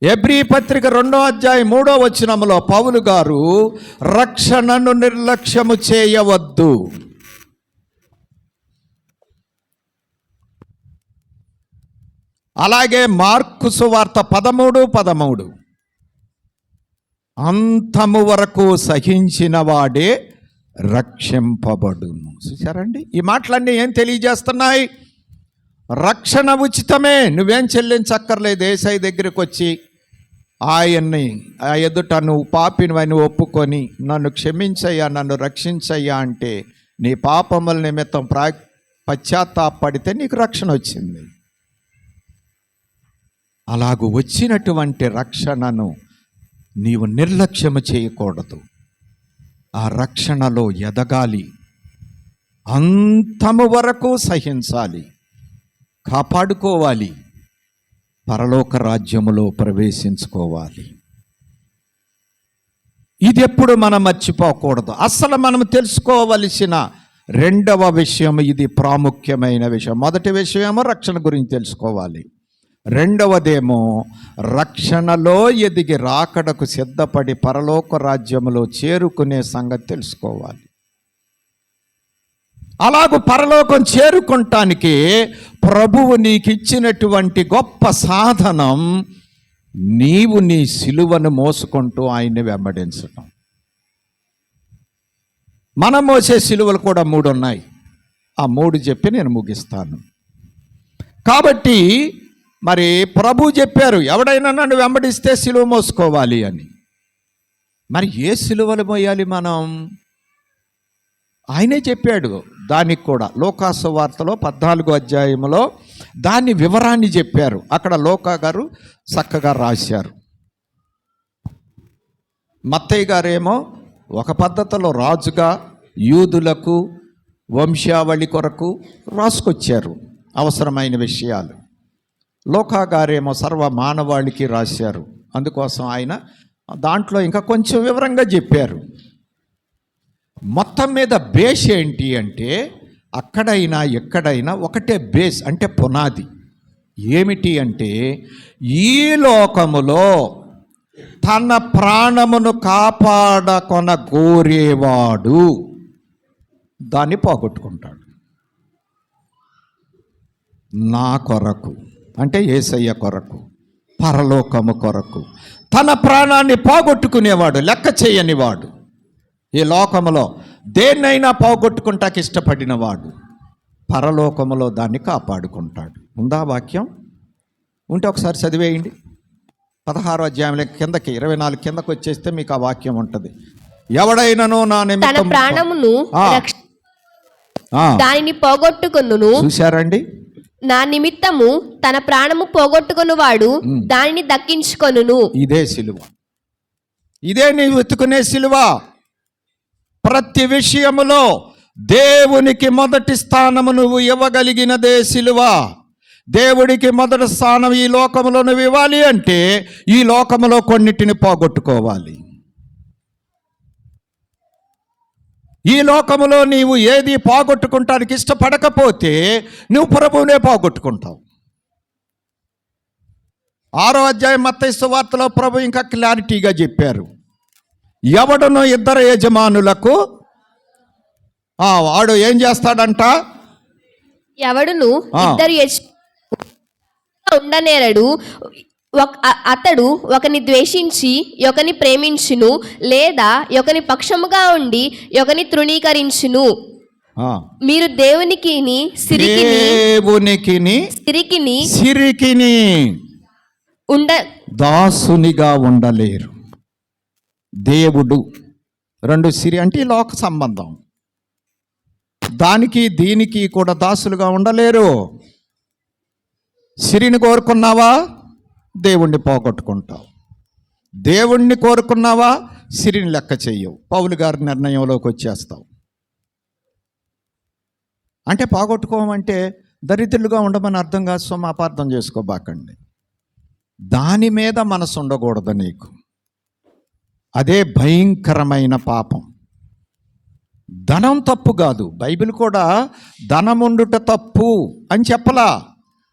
[SPEAKER 1] హెబ్రీ పత్రిక 2వ అధ్యాయం 3వ వచనంలో పౌలు గారు రక్షణను నిర్లక్ష్యము చేయవద్దు. అలాగే మార్కు సువార్త 13:13 అంతము వరకు సహించిన వాడే రక్షింపబడును. చూసారండి, ఈ మాటలన్నీ ఏం తెలియజేస్తున్నాయి? రక్షణ ఉచితమే, నువ్వేం చెల్లించక్కర్లేదు. యేసయ్య దగ్గరికి వచ్చి ఆయన్ని ఆ ఎదుట నువ్వు పాపినివని ఒప్పుకొని నన్ను క్షమించయ్యా, నన్ను రక్షించయ్యా అంటే నీ పాపముల నిమిత్తం పశ్చాత్తాపడితే నీకు రక్షణ వచ్చింది. అలాగూ వచ్చినటువంటి రక్షణను నీవు నిర్లక్ష్యము చేయకూడదు. ఆ రక్షణలో ఎదగాలి, అంతము వరకు సహించాలి, కాపాడుకోవాలి, పరలోక రాజ్యములో ప్రవేశించుకోవాలి. ఇది ఎప్పుడు మనం మర్చిపోకూడదు. అసలు మనం తెలుసుకోవలసిన రెండవ విషయం, ఇది ప్రాముఖ్యమైన విషయం. మొదటి విషయమో రక్షణ గురించి తెలుసుకోవాలి, రెండవదేమో రక్షణలో ఎదిగి రాకడకు సిద్ధపడి పరలోక రాజ్యములో చేరుకునే సంగతి తెలుసుకోవాలి. అలాగూ పరలోకం చేరుకుంటానికి ప్రభువు నీకు ఇచ్చినటువంటి గొప్ప సాధనం, నీవు నీ సిలువను మోసుకుంటూ ఆయన్ని వెంబడించటం. మనం మోసే సిలువలు కూడా 3 ఉన్నాయి. ఆ 3 చెప్పి నేను ముగిస్తాను. కాబట్టి మరి ప్రభు చెప్పారు, ఎవడైనా నన్ను వెంబడిస్తే సిలువ మోసుకోవాలి అని. మరి ఏ సిలువలు మోయాలి మనం? ఆయనే చెప్పాడు. దానికి కూడా లోకాసు వార్తలో 14వ అధ్యాయంలో దాని వివరాన్ని చెప్పారు. అక్కడ లోకా గారు చక్కగా రాశారు. మత్తయ్య గారేమో ఒక పద్ధతిలో రాజుగా యూదులకు వంశావళి కొరకు రాసుకొచ్చారు అవసరమైన విషయాలు. లోకా గారేమో సర్వ మానవాళికి రాశారు. అందుకోసం ఆయన దాంట్లో ఇంకా కొంచెం వివరంగా చెప్పారు. మొత్తం మీద బేస్ ఏంటి అంటే, అక్కడైనా ఎక్కడైనా ఒకటే బేస్, అంటే పునాది. ఏమిటి అంటే, ఈ లోకములో తన ప్రాణమును కాపాడకొన కోరేవాడు దాన్ని పోగొట్టుకుంటాడు. నా కొరకు అంటే యేసయ్య కొరకు, పరలోకము కొరకు తన ప్రాణాన్ని పోగొట్టుకునేవాడు, లెక్క చేయనివాడు, ఈ లోకములో దేన్నైనా పోగొట్టుకుంటాకి ఇష్టపడినవాడు పరలోకములో దాన్ని కాపాడుకుంటాడు. ఉందా వాక్యం? ఉంటే ఒకసారి చదివేయండి. 16వ అధ్యాయంలో కిందకి 24 కిందకి వచ్చేస్తే మీకు ఆ వాక్యం ఉంటుంది. ఎవడైనను నా నిమిత్తం
[SPEAKER 2] తన ప్రాణమును దానిని పోగొట్టుకొనును.
[SPEAKER 1] చూశారండి,
[SPEAKER 2] నా నిమిత్తము తన ప్రాణము పోగొట్టుకొనువాడు దానిని దక్కించుకొనును. ఇదే
[SPEAKER 1] సిలువ, ఇదే నీవు వెతుకునే సిలువ. ప్రతి విషయములో దేవునికి మొదటి స్థానము నువ్వు ఇవ్వగలిగినదే సిలువ. దేవుడికి మొదటి స్థానం ఈ లోకములో నువ్వు ఇవ్వాలి అంటే ఈ లోకములో కొన్నిటిని పోగొట్టుకోవాలి. ఈ లోకములో నీవు ఏది పోగొట్టుకుంటానికి ఇష్టపడకపోతే నువ్వు ప్రభువునే పోగొట్టుకుంటావు. 6వ అధ్యాయం మత్తయి సువార్తలో ప్రభు ఇంకా క్లారిటీగా చెప్పారు. ఎవడును 2 యజమానులకు వాడు ఏం చేస్తాడంట?
[SPEAKER 2] ఎవడును 2 ఉండనేరడు. అతడు ఒకని ద్వేషించి ఒకని ప్రేమించును, లేదా ఒకని పక్షముగా ఉండి ఒకని తృణీకరించును. మీరు దేవునికిని సిరికిని
[SPEAKER 1] దాసునిగా ఉండలేరు. దేవుడు రెండు సిరి అంటే లోక సంబంధం, దానికి దీనికి కూడా దాసులుగా ఉండలేరు. సిరిని కోరుకున్నావా, దేవుణ్ణి పోగొట్టుకుంటావు. దేవుణ్ణి కోరుకున్నావా, సిరిని లెక్క చెయ్యవు. పౌలు గారి నిర్ణయంలోకి వచ్చేస్తావు. అంటే పోగొట్టుకోమంటే దరిద్రులుగా ఉండమని అర్థం కాదు. అపార్థం చేసుకోబాకండి. దాని మీద మనసు ఉండకూడదు నీకు. అదే భయంకరమైన పాపం. ధనం తప్పు కాదు. బైబిల్ కూడా ధనముండుట తప్పు అని చెప్పలా,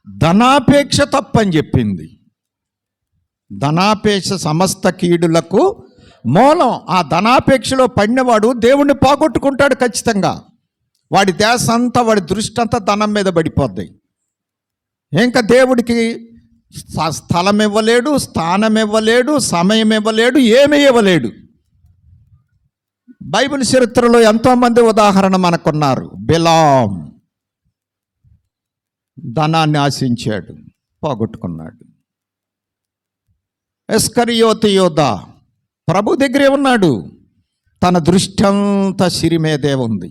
[SPEAKER 1] ధనాపేక్ష తప్పు అని చెప్పింది. ధనాపేక్ష సమస్త కీడులకు మూలం. ఆ ధనాపేక్షలో పడినవాడు దేవుణ్ణి పోగొట్టుకుంటాడు ఖచ్చితంగా. వాడి ధ్యాస అంతా, వాడి దృష్టి అంతా ధనం మీద పడిపోద్ది. ఇంకా దేవుడికి స్థలం ఇవ్వలేడు, స్థానం ఇవ్వలేడు, సమయం ఇవ్వలేడు, ఏమీ ఇవ్వలేడు. బైబిల్ చరిత్రలో ఎంతోమంది ఉదాహరణ మనకున్నారు. బిలాం ధనాన్ని ఆశించాడు, పోగొట్టుకున్నాడు. ఇస్కరియోతు యోధా ప్రభు దగ్గరే ఉన్నాడు, తన దృష్టి అంతా సిరి మీదే ఉంది,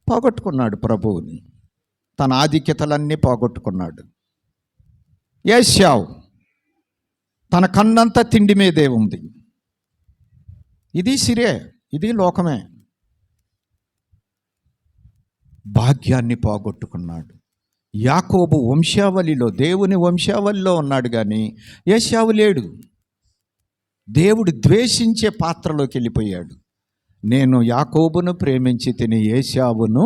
[SPEAKER 1] పోగొట్టుకున్నాడు ప్రభువుని. తన ఆధిక్యతలన్నీ పోగొట్టుకున్నాడు. ఏశావు తన కన్నంతా తిండి మీదే ఉంది. ఇది సిరే, ఇది లోకమే. భాగ్యాన్ని పోగొట్టుకున్నాడు. యాకోబు వంశావళిలో, దేవుని వంశావళిలో ఉన్నాడు, కానీ ఏశావు లేడు. దేవుడు ద్వేషించే పాత్రలోకి వెళ్ళిపోయాడు. నేను యాకోబును ప్రేమించి తిని, ఏశావును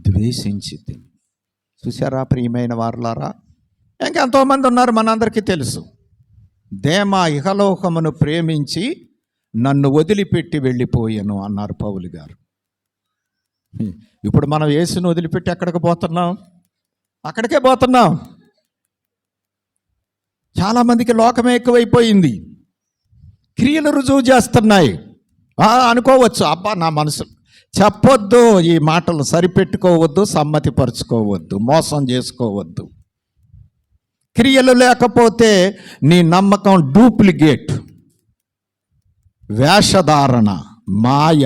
[SPEAKER 1] ద్వేషించి తిని. చూసారా ప్రియమైన వారలారా? ఇంకెంతోమంది ఉన్నారు, మనందరికీ తెలుసు. దేమా ఇహలోకమును ప్రేమించి నన్ను వదిలిపెట్టి వెళ్ళిపోయాను అన్నారు పౌలు గారు. ఇప్పుడు మనం యేసును వదిలిపెట్టి ఎక్కడికి పోతున్నాం? అక్కడికే పోతున్నాం. చాలామందికి లోకమే ఎక్కువైపోయింది, క్రియలు రుజువు చేస్తున్నాయి. అనుకోవచ్చు, అబ్బా నా మనసు చెప్పొద్దు, ఈ మాటలు సరిపెట్టుకోవద్దు, సమ్మతిపరుచుకోవద్దు, మోసం చేసుకోవద్దు. క్రియలు లేకపోతే నీ నమ్మకం డూప్లికేట్, వేషధారణ, మాయ,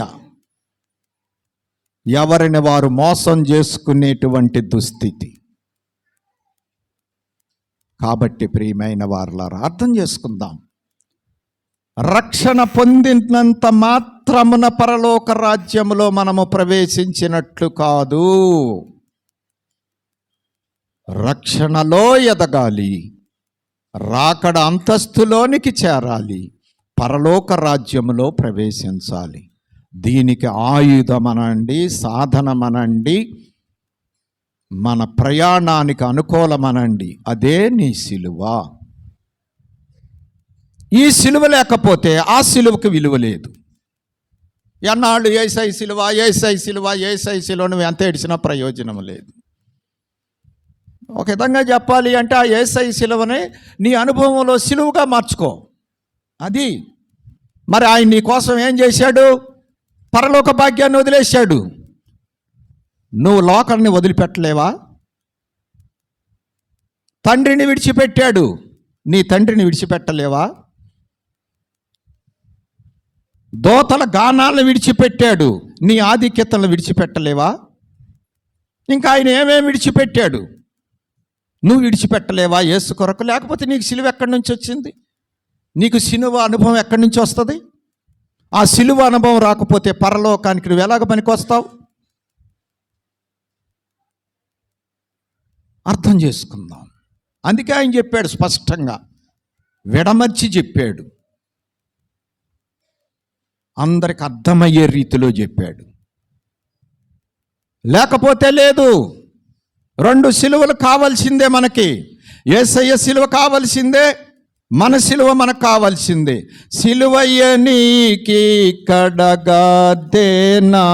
[SPEAKER 1] ఎవరిని వారు మోసం చేసుకునేటువంటి దుస్థితి. కాబట్టి ప్రియమైన వారలారా, అర్థం చేసుకుందాం. రక్షణ పొందినంత మాత్రమున పరలోక రాజ్యములో మనము ప్రవేశించినట్లు కాదు. రక్షణలో ఎదగాలి, రాకడ అంతస్తులోనికి చేరాలి, పరలోక రాజ్యములో ప్రవేశించాలి. దీనికి ఆయుధమనండి, సాధనమనండి, మన ప్రయాణానికి అనుకూలమనండి, అదే నీ సిలువ. ఈ సిలువ లేకపోతే ఆ సిలువకు విలువ లేదు. ఎన్నాళ్ళు యేసై సిలువ, యేసై సిలువ, యేసై సిలువ నువ్వు ఎంత ఏడిచినా ప్రయోజనం లేదు. ఒక విధంగా చెప్పాలి అంటే ఆ యేసై సిలువని నీ అనుభవంలో సిలువగా మార్చుకో. అది మరి ఆయన నీ కోసం ఏం చేశాడు? పరలోక భాగ్యాన్ని వదిలేశాడు. నువ్వు లోకాన్ని వదిలిపెట్టలేవా? తండ్రిని విడిచిపెట్టాడు, నీ తండ్రిని విడిచిపెట్టలేవా? దోతల గానాలను విడిచిపెట్టాడు, నీ ఆధిక్యతలను విడిచిపెట్టలేవా? ఇంకా ఆయన ఏమేమి విడిచిపెట్టాడు, నువ్వు విడిచిపెట్టలేవా యేసు కొరకు? లేకపోతే నీకు సిలువ ఎక్కడి నుంచి వచ్చింది? నీకు సిలువ అనుభవం ఎక్కడి నుంచి వస్తుంది? ఆ సిలువ అనుభవం రాకపోతే పరలోకానికి నువ్వు ఎలాగ పనికొస్తావు? అర్థం చేసుకుందాం. అందుకే ఆయన చెప్పాడు స్పష్టంగా, విడమర్చి చెప్పాడు, అందరికి అర్థమయ్యే రీతిలో చెప్పాడు. లేకపోతే లేదు. రెండు సిలువలు కావాల్సిందే మనకి. యేసయ్య సిలువ కావాల్సిందే, మన సిలువ మనకు కావాల్సిందే. సిలువయ్య నీకి కడగాదేనా,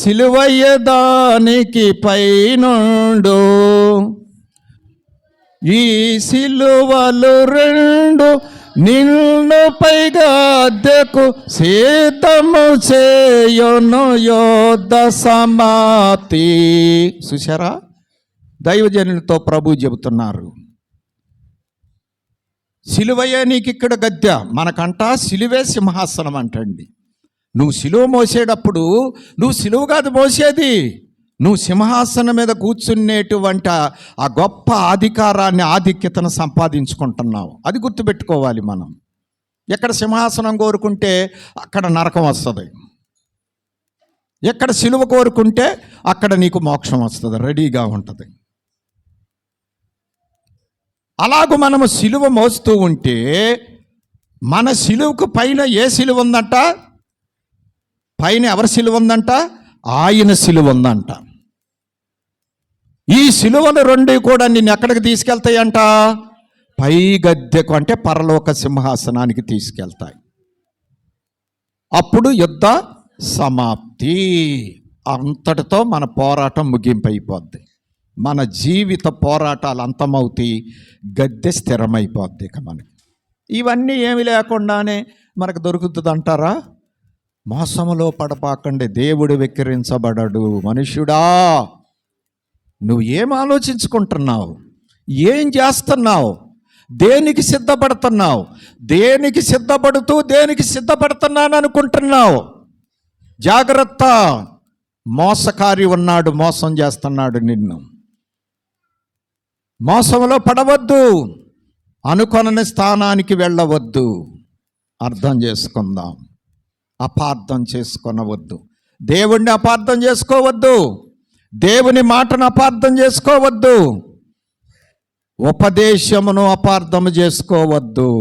[SPEAKER 1] సిలువయ్య దానికి పైనుండు, ఈ సిలువలు రెండు నిన్ను పైగా అద్దెకు సిద్ధము చేయను యోధ సమాప్తి. చూశారా, దైవజనులతో ప్రభు చెబుతున్నారు, సిలువయే నీకు ఇక్కడ గద్దె, మనకంట సిలువే సింహాసనం అంటండి. నువ్వు సిలువ మోసేటప్పుడు నువ్వు సిలువ కాదు మోసేది, నువ్వు సింహాసనం మీద కూర్చునేటువంటి ఆ గొప్ప అధికారాన్ని, ఆధిక్యతను సంపాదించుకుంటున్నావు. అది గుర్తుపెట్టుకోవాలి మనం. ఎక్కడ సింహాసనం కోరుకుంటే అక్కడ నరకం వస్తుంది, ఎక్కడ సిలువ కోరుకుంటే అక్కడ నీకు మోక్షం వస్తుంది, రెడీగా ఉంటుంది. అలాగూ మనము సిలువ మోస్తూ ఉంటే మన సిలువకు పైన ఏ సిలువ ఉందంట? పైన ఎవరి సిలువ ఉందంట? ఆయన సిలువ ఉందంట. ఈ సిలువలు రెండు కూడా నిన్ను ఎక్కడికి తీసుకెళ్తాయంట? పై గద్దెకు, అంటే పరలోక సింహాసనానికి తీసుకెళ్తాయి. అప్పుడు యుద్ధ సమాప్తి. అంతటితో మన పోరాటం ముగింపు అయిపోద్ది. మన జీవిత పోరాటాలు అంతమవుతాయి, గద్దె స్థిరమైపోద్ది. ఇక మనకి ఇవన్నీ ఏమి లేకుండానే మనకు దొరుకుతుంది అంటారా? మోసములో పడపాకండి, దేవుడు వెక్కిరించబడడు. మనుష్యుడా, నువ్వు ఏం ఆలోచించుకుంటున్నావు? ఏం చేస్తున్నావు? దేనికి సిద్ధపడుతున్నావు? దేనికి సిద్ధపడుతూ దేనికి సిద్ధపడుతున్నాను అనుకుంటున్నావు? జాగ్రత్త, మోసకారి ఉన్నాడు, మోసం చేస్తున్నాడు నిన్ను. మోసంలో పడవద్దు, అనుకొనని స్థానానికి వెళ్ళవద్దు. అర్థం చేసుకుందాం, అపార్థం చేసుకొనవద్దు. దేవుణ్ణి అపార్థం చేసుకోవద్దు, దేవుని మాటను అపార్థం చేసుకోవద్దు, ఉపదేశమును అపార్థం చేసుకోవద్దు.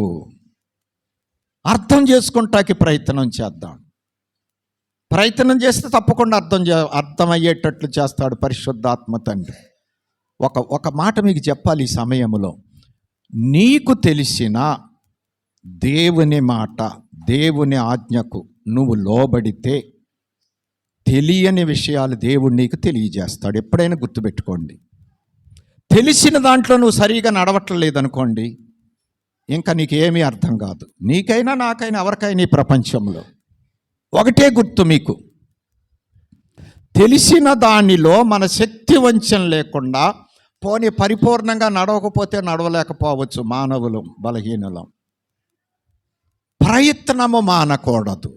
[SPEAKER 1] అర్థం చేసుకుంటాకి ప్రయత్నం చేద్దాం. ప్రయత్నం చేస్తే తప్పకుండా అర్థమయ్యేటట్లు చేస్తాడు పరిశుద్ధాత్మ తండ్రి. ఒక మాట మీకు చెప్పాలి ఈ సమయంలో. నీకు తెలిసిన దేవుని మాట, దేవుని ఆజ్ఞకు నువ్వు లోబడితే తెలియని విషయాలు దేవుడు నీకు తెలియజేస్తాడు. ఎప్పుడైనా గుర్తుపెట్టుకోండి. తెలిసిన దాంట్లో నువ్వు సరిగా నడవట్లేదనుకోండి, ఇంకా నీకేమీ అర్థం కాదు. నీకైనా నాకైనా ఎవరికైనా ఈ ప్రపంచంలో ఒకటే గుర్తు మీకు, తెలిసిన దానిలో మన శక్తి వంచన లేకుండా పోనీ పరిపూర్ణంగా నడవకపోతే నడవలేకపోవచ్చు, మానవులు బలహీనులం. ప్రయత్నము మానకూడదు.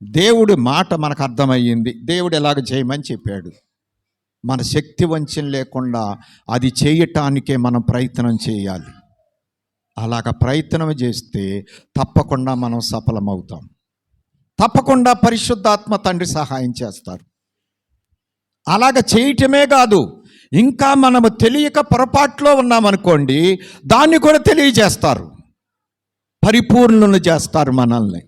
[SPEAKER 1] దేవుడి మాట మనకు అర్థమయ్యింది, దేవుడు ఎలాగ చేయమని చెప్పాడు. మన శక్తి వంచన లేకుండా అది చేయటానికే మనం ప్రయత్నం చేయాలి. అలాగ ప్రయత్నం చేస్తే తప్పకుండా మనం సఫలమవుతాం. తప్పకుండా పరిశుద్ధాత్మ తండ్రి సహాయం చేస్తారు. అలాగ చేయటమే కాదు, ఇంకా మనము తెలియక పొరపాట్లో ఉన్నామనుకోండి, దాన్ని కూడా తెలియజేస్తారు, పరిపూర్ణులు చేస్తారు మనల్ని.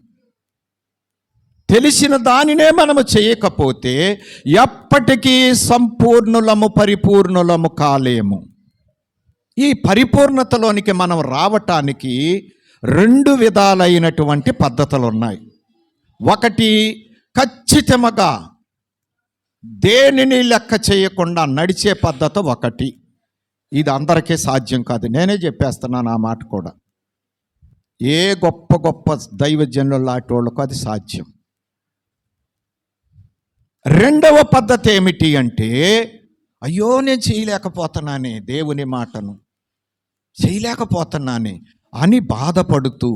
[SPEAKER 1] తెలిసిన దానినే మనము చేయకపోతే ఎప్పటికీ సంపూర్ణులము, పరిపూర్ణులము కాలేము. ఈ పరిపూర్ణతలోనికి మనం రావటానికి రెండు విధాలైనటువంటి పద్ధతులు ఉన్నాయి. ఒకటి, ఖచ్చితంగా దేనిని లెక్క చేయకుండా నడిచే పద్ధతి ఒకటి. ఇది అందరికీ సాధ్యం కాదు, నేనే చెప్పేస్తున్నాను ఆ మాట కూడా. ఏ గొప్ప గొప్ప దైవజనులు లాంటి వాళ్ళకు అది సాధ్యం. రెండవ పద్ధతి ఏమిటి అంటే, అయ్యో నేను చేయలేకపోతున్నానే, దేవుని మాటను చేయలేకపోతున్నానే అని బాధపడుతూ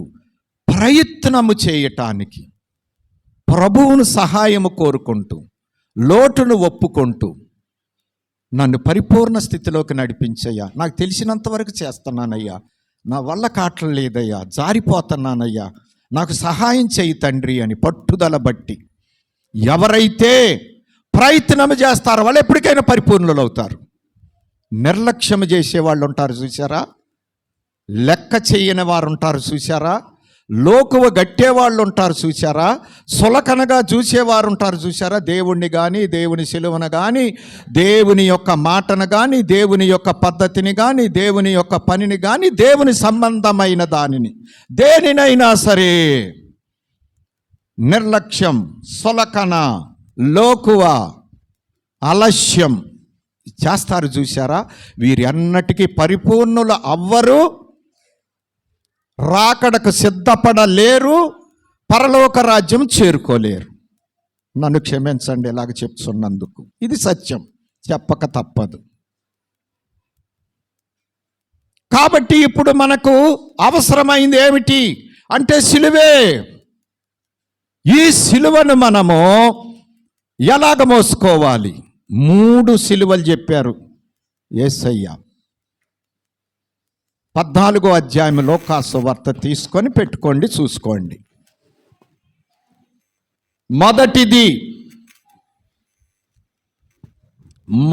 [SPEAKER 1] ప్రయత్నము చేయటానికి ప్రభువును సహాయము కోరుకుంటూ, లోటును ఒప్పుకుంటూ, నన్ను పరిపూర్ణ స్థితిలోకి నడిపించయ్యా, నాకు తెలిసినంత వరకు చేస్తున్నానయ్యా, నా వల్ల కావట్లేదయ్యా, జారిపోతున్నానయ్యా, నాకు సహాయం చేయి తండ్రి అని పట్టుదల బట్టి ఎవరైతే ప్రయత్నం చేస్తారో వాళ్ళు ఎప్పటికైనా పరిపూర్ణులు అవుతారు. నిర్లక్ష్యం చేసేవాళ్ళు ఉంటారు చూసారా, లెక్క చేయని వారు ఉంటారు చూసారా, లోకువ గట్టేవాళ్ళు ఉంటారు చూసారా, సులకనగా చూసేవారు ఉంటారు చూసారా. దేవుణ్ణి కానీ, దేవుని సిలువను కానీ, దేవుని యొక్క మాటను కానీ, దేవుని యొక్క పద్ధతిని కానీ, దేవుని యొక్క పనిని కానీ, దేవుని సంబంధమైన దానిని దేనినైనా సరే నిర్లక్ష్యం, సులకన, లోకువ, అలస్యం చేస్తారు చూశారా, వీరి అన్నటికీ పరిపూర్ణులు అవ్వరు, రాకడకు సిద్ధపడలేరు, పరలోక రాజ్యం చేరుకోలేరు. నన్ను క్షమించండి ఇలాగ చెప్తున్నందుకు. ఇది సత్యం, చెప్పక తప్పదు. కాబట్టి ఇప్పుడు మనకు అవసరమైంది ఏమిటి అంటే సిలువే. ఈ సిలువను మనము ఎలాగ మోసుకోవాలి? 3 సిలువలు చెప్పారు యేసయ్య. 14వ అధ్యాయంలో లూకాసు వార్త తీసుకొని పెట్టుకోండి, చూసుకోండి.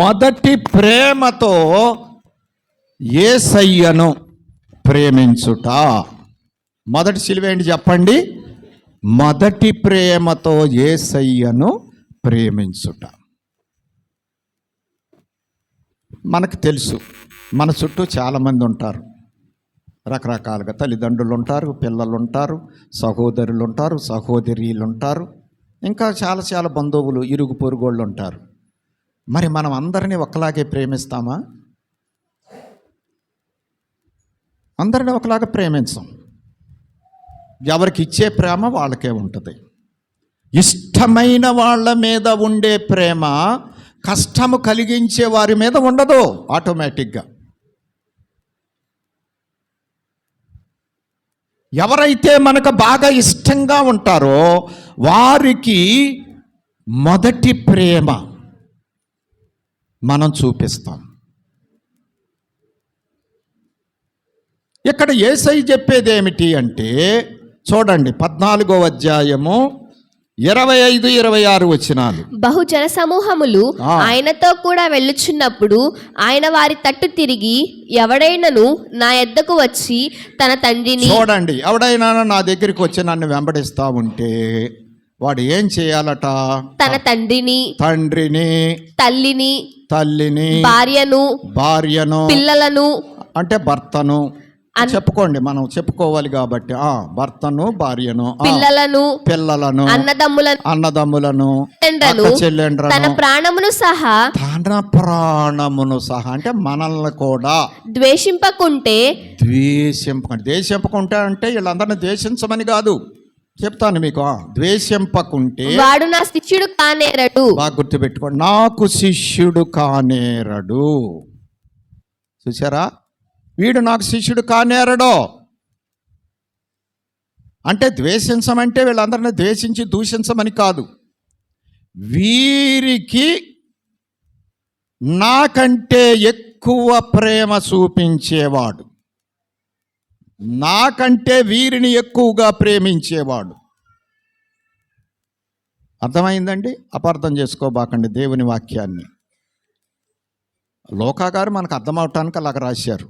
[SPEAKER 1] మొదటి ప్రేమతో యేసయ్యను ప్రేమించుట. మొదటి సిలువ ఏంటి చెప్పండి? మొదటి ప్రేమతో యేసయ్యను ప్రేమించుట. మనకు తెలుసు, మన చుట్టూ చాలామంది ఉంటారు, రకరకాలుగా తల్లిదండ్రులు ఉంటారు, పిల్లలు ఉంటారు, సహోదరులు ఉంటారు, సహోదరీలు ఉంటారు, ఇంకా చాలా చాలా బంధువులు, ఇరుగు పొరుగోళ్ళు ఉంటారు. మరి మనం అందరినీ ఒకలాగే ప్రేమిస్తామా? అందరినీ ఒకలాగా ప్రేమించం. ఎవరికి ఇచ్చే ప్రేమ వాళ్ళకే ఉంటుంది. ఇష్టమైన వాళ్ళ మీద ఉండే ప్రేమ కష్టము కలిగించే వారి మీద ఉండదు ఆటోమేటిక్గా. ఎవరైతే మనకు బాగా ఇష్టంగా ఉంటారో వారికి మొదటి ప్రేమ మనం చూపిస్తాం. ఇక్కడ యేసయ్య చెప్పేది ఏమిటి అంటే చూడండి, 14వ అధ్యాయము 25-26 వచనాలు.
[SPEAKER 2] బహుజన సమూహములు ఆయనతో కూడా వెళ్ళుచున్నప్పుడు ఆయన వారి తట్టు తిరిగి, ఎవడైనను నా యొద్దకు వచ్చి తన తండ్రిని.
[SPEAKER 1] చూడండి, ఎవడైనా నా దగ్గరికి వచ్చి నన్ను వెంబడిస్తా ఉంటే వాడు ఏం చేయాలట?
[SPEAKER 2] తన తండ్రిని, తల్లిని, భార్యను, పిల్లలను, అంటే
[SPEAKER 1] భర్తను చెప్పుకోండి, మనం చెప్పుకోవాలి కాబట్టి భర్తను, భార్యను, పిల్లలను, అన్నదమ్ములను, చెల్లెండ్రను,
[SPEAKER 2] తన ప్రాణమును సహా
[SPEAKER 1] అంటే మనల్ని కూడా
[SPEAKER 2] ద్వేషింపకుంటే
[SPEAKER 1] అంటే వీళ్ళందరినీ ద్వేషించమని కాదు, చెప్తాను మీకు. ద్వేషింపకుంటే
[SPEAKER 2] వాడు నా శిష్యుడు కానేరడు.
[SPEAKER 1] బాగా గుర్తుపెట్టుకోండి, నాకు శిష్యుడు కానేరడు. చూసారా, వీడు నాకు శిష్యుడు కానేరడో అంటే ద్వేషించమంటే వీళ్ళందరినీ ద్వేషించి దూషించమని కాదు. వీరికి నాకంటే ఎక్కువ ప్రేమ చూపించేవాడు, నాకంటే వీరిని ఎక్కువగా ప్రేమించేవాడు. అర్థమైందండి? అపార్థం చేసుకోబాకండి దేవుని వాక్యాన్ని. లోకా గారు మనకు అర్థమవటానికి అలాగ రాశారు.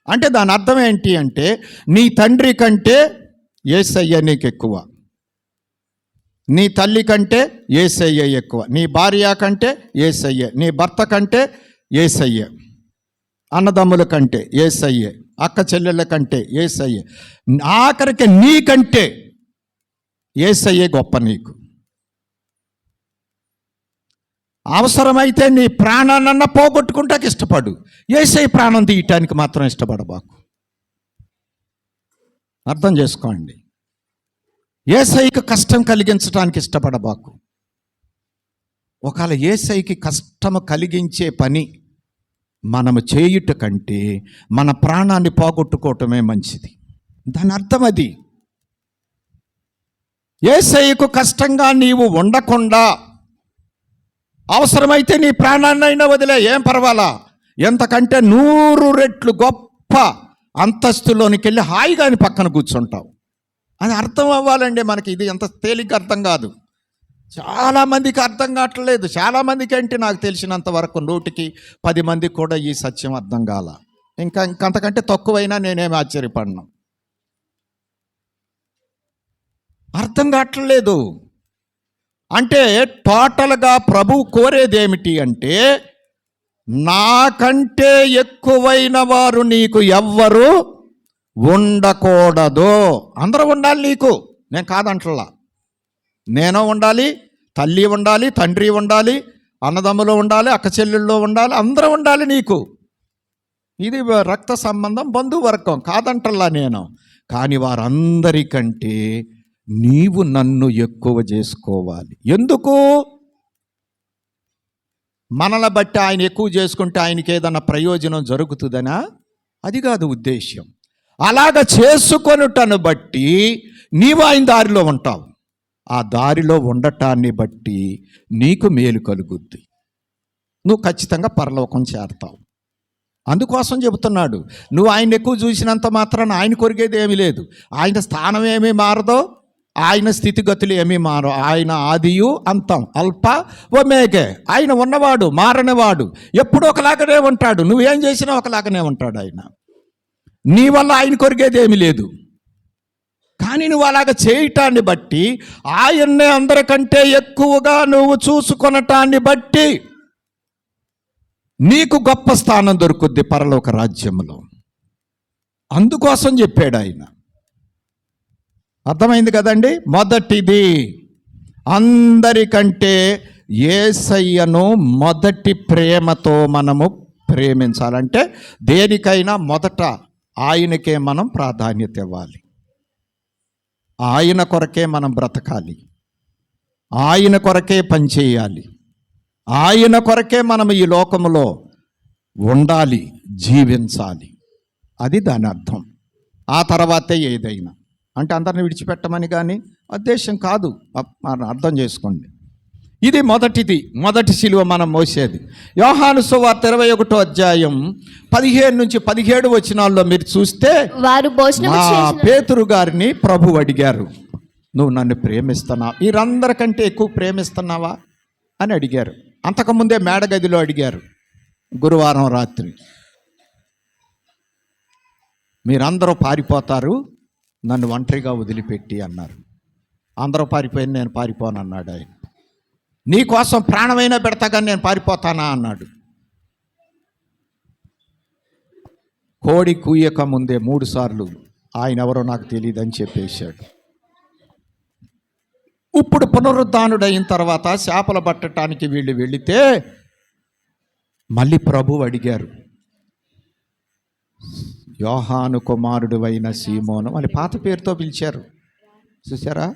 [SPEAKER 1] అంటే దాని అర్థం ఏంటి అంటే, నీ తండ్రి కంటే యేసయ్య నీకు ఎక్కువ, నీ తల్లి కంటే యేసయ్య ఎక్కువ, నీ భార్య కంటే యేసయ్య, నీ భర్త కంటే యేసయ్య, అన్నదమ్ముల కంటే యేసయ్య, అక్క చెల్లెళ్ళ కంటే యేసయ్య, ఆఖరికి నీకంటే యేసయ్యే గొప్ప నీకు. అవసరమైతే నీ ప్రాణాన్నన్నా పోగొట్టుకుంటాకి ఇష్టపడు, యేసయ్య ప్రాణం తీయటానికి మాత్రం ఇష్టపడబాకు. అర్థం చేసుకోండి, యేసయ్యకి కష్టం కలిగించడానికి ఇష్టపడబాకు. ఒకవేళ యేసయ్యకి కష్టము కలిగించే పని మనము చేయుట కంటే మన ప్రాణాన్ని పోగొట్టుకోవటమే మంచిది. దాని అర్థం అది. యేసయ్యకు కష్టంగా నీవు ఉండకుండా అవసరమైతే నీ ప్రాణాన్నైనా వదిలే, ఏం పర్వాలా, ఎంతకంటే 100 రెట్లు గొప్ప అంతస్తులోనికి వెళ్ళి హాయిగా అని పక్కన కూర్చుంటావు. అది అర్థం అవ్వాలండి మనకి. ఇది ఎంత తేలిక అర్థం కాదు. చాలామందికి అర్థం కావట్లేదు. చాలామందికి అంటే నాకు తెలిసినంత వరకు 100కి 10 మందికి కూడా ఈ సత్యం అర్థం కాల. ఇంకంతకంటే తక్కువైనా నేనేమి ఆశ్చర్యపడను. అర్థం కావట్లేదు. అంటే టోటల్గా ప్రభువు కోరేది ఏమిటి అంటే, నాకంటే ఎక్కువైన వారు నీకు ఎవ్వరు ఉండకూడదు. అందరూ ఉండాలి నీకు, నేను కాదంటలా. నేను ఉండాలి, తల్లి ఉండాలి, తండ్రి ఉండాలి, అన్నదమ్ములో ఉండాలి, అక్క చెల్లెల్లో ఉండాలి, అందరూ ఉండాలి నీకు. ఇది రక్త సంబంధం, బంధువర్గం కాదంటల్లా నేను. కానీ వారందరికంటే నీవు నన్ను ఎక్కువ చేసుకోవాలి. ఎందుకు? మనల్ని బట్టి ఆయన ఎక్కువ చేసుకుంటే ఆయనకి ఏదన్నా ప్రయోజనం జరుగుతుందనా? అది కాదు ఉద్దేశ్యం. అలాగ చేసుకొనుటను బట్టి నీవు ఆయన దారిలో ఉంటావు. ఆ దారిలో ఉండటాన్ని బట్టి నీకు మేలు కలుగుద్ది, నువ్వు ఖచ్చితంగా పరలోకం చేరతావు. అందుకోసం చెబుతున్నాడు, నువ్వు ఆయన ఎక్కువ చూసినంత మాత్రాన ఆయన కొరిగేది ఏమీ లేదు. ఆయన స్థానం ఏమీ మారదో, ఆయన స్థితిగతులు ఏమీ మారో. ఆయన ఆదియు అంతం, అల్ప ఒమేగే. ఆయన ఉన్నవాడు, మారనివాడు, ఎప్పుడూ ఒకలాగానే ఉంటాడు. నువ్వేం చేసినా ఒకలాగానే ఉంటాడు ఆయన. నీ వల్ల ఆయన కొరిగేది ఏమీ లేదు. కానీ నువ్వు అలాగ చేయటాన్ని బట్టి, ఆయన్నే అందరికంటే ఎక్కువగా నువ్వు చూసుకొనటాన్ని బట్టి నీకు గొప్ప స్థానం దొరుకుద్ది పరలోక రాజ్యంలో. అందుకోసం చెప్పాడు ఆయన. అర్థమైంది కదండి? మొదటిది, అందరికంటే యేసయ్యను మొదటి ప్రేమతో మనము ప్రేమించాలంటే దేనికైనా మొదట ఆయనకే మనం ప్రాధాన్యత ఇవ్వాలి. ఆయన కొరకే మనం బ్రతకాలి, ఆయన కొరకే పనిచేయాలి, ఆయన కొరకే మనం ఈ లోకములో ఉండాలి, జీవించాలి. అది దాని అర్థం. ఆ తర్వాతే ఏదైనా. అంటే అందరిని విడిచిపెట్టమని కానీ ఉద్దేశం కాదు, అర్థం చేసుకోండి. ఇది మొదటిది, మొదటి శిలువ మనం మోసేది. యోహాను సువార్త 21వ అధ్యాయం 15 నుంచి 17 వచనాల్లో మీరు చూస్తే,
[SPEAKER 2] వారు
[SPEAKER 1] పేతురు గారిని ప్రభు అడిగారు, నువ్వు నన్ను ప్రేమిస్తున్నావా, వీరందరికంటే ఎక్కువ ప్రేమిస్తున్నావా అని అడిగారు. అంతకుముందే మేడగదిలో అడిగారు గురువారం రాత్రి. మీరందరూ పారిపోతారు, నన్ను ఒంటరిగా వదిలిపెట్టి అన్నారు. అందరూ పారిపోయి నేను పారిపోను అన్నాడు ఆయన. నీ కోసం ప్రాణమైనా పెడతా కానీ నేను పారిపోతానా అన్నాడు. కోడి కూయక ముందే 3 సార్లు ఆయన ఎవరో నాకు తెలియదని చెప్పేశాడు. ఇప్పుడు పునరుద్ధానుడైన తర్వాత చేపలు పట్టడానికి వీళ్ళు వెళితే మళ్ళీ ప్రభువు అడిగారు, యోహాను కుమారుడు అయిన సీమోను, మళ్ళీ పాత పేరుతో పిలిచారు. చూసారా,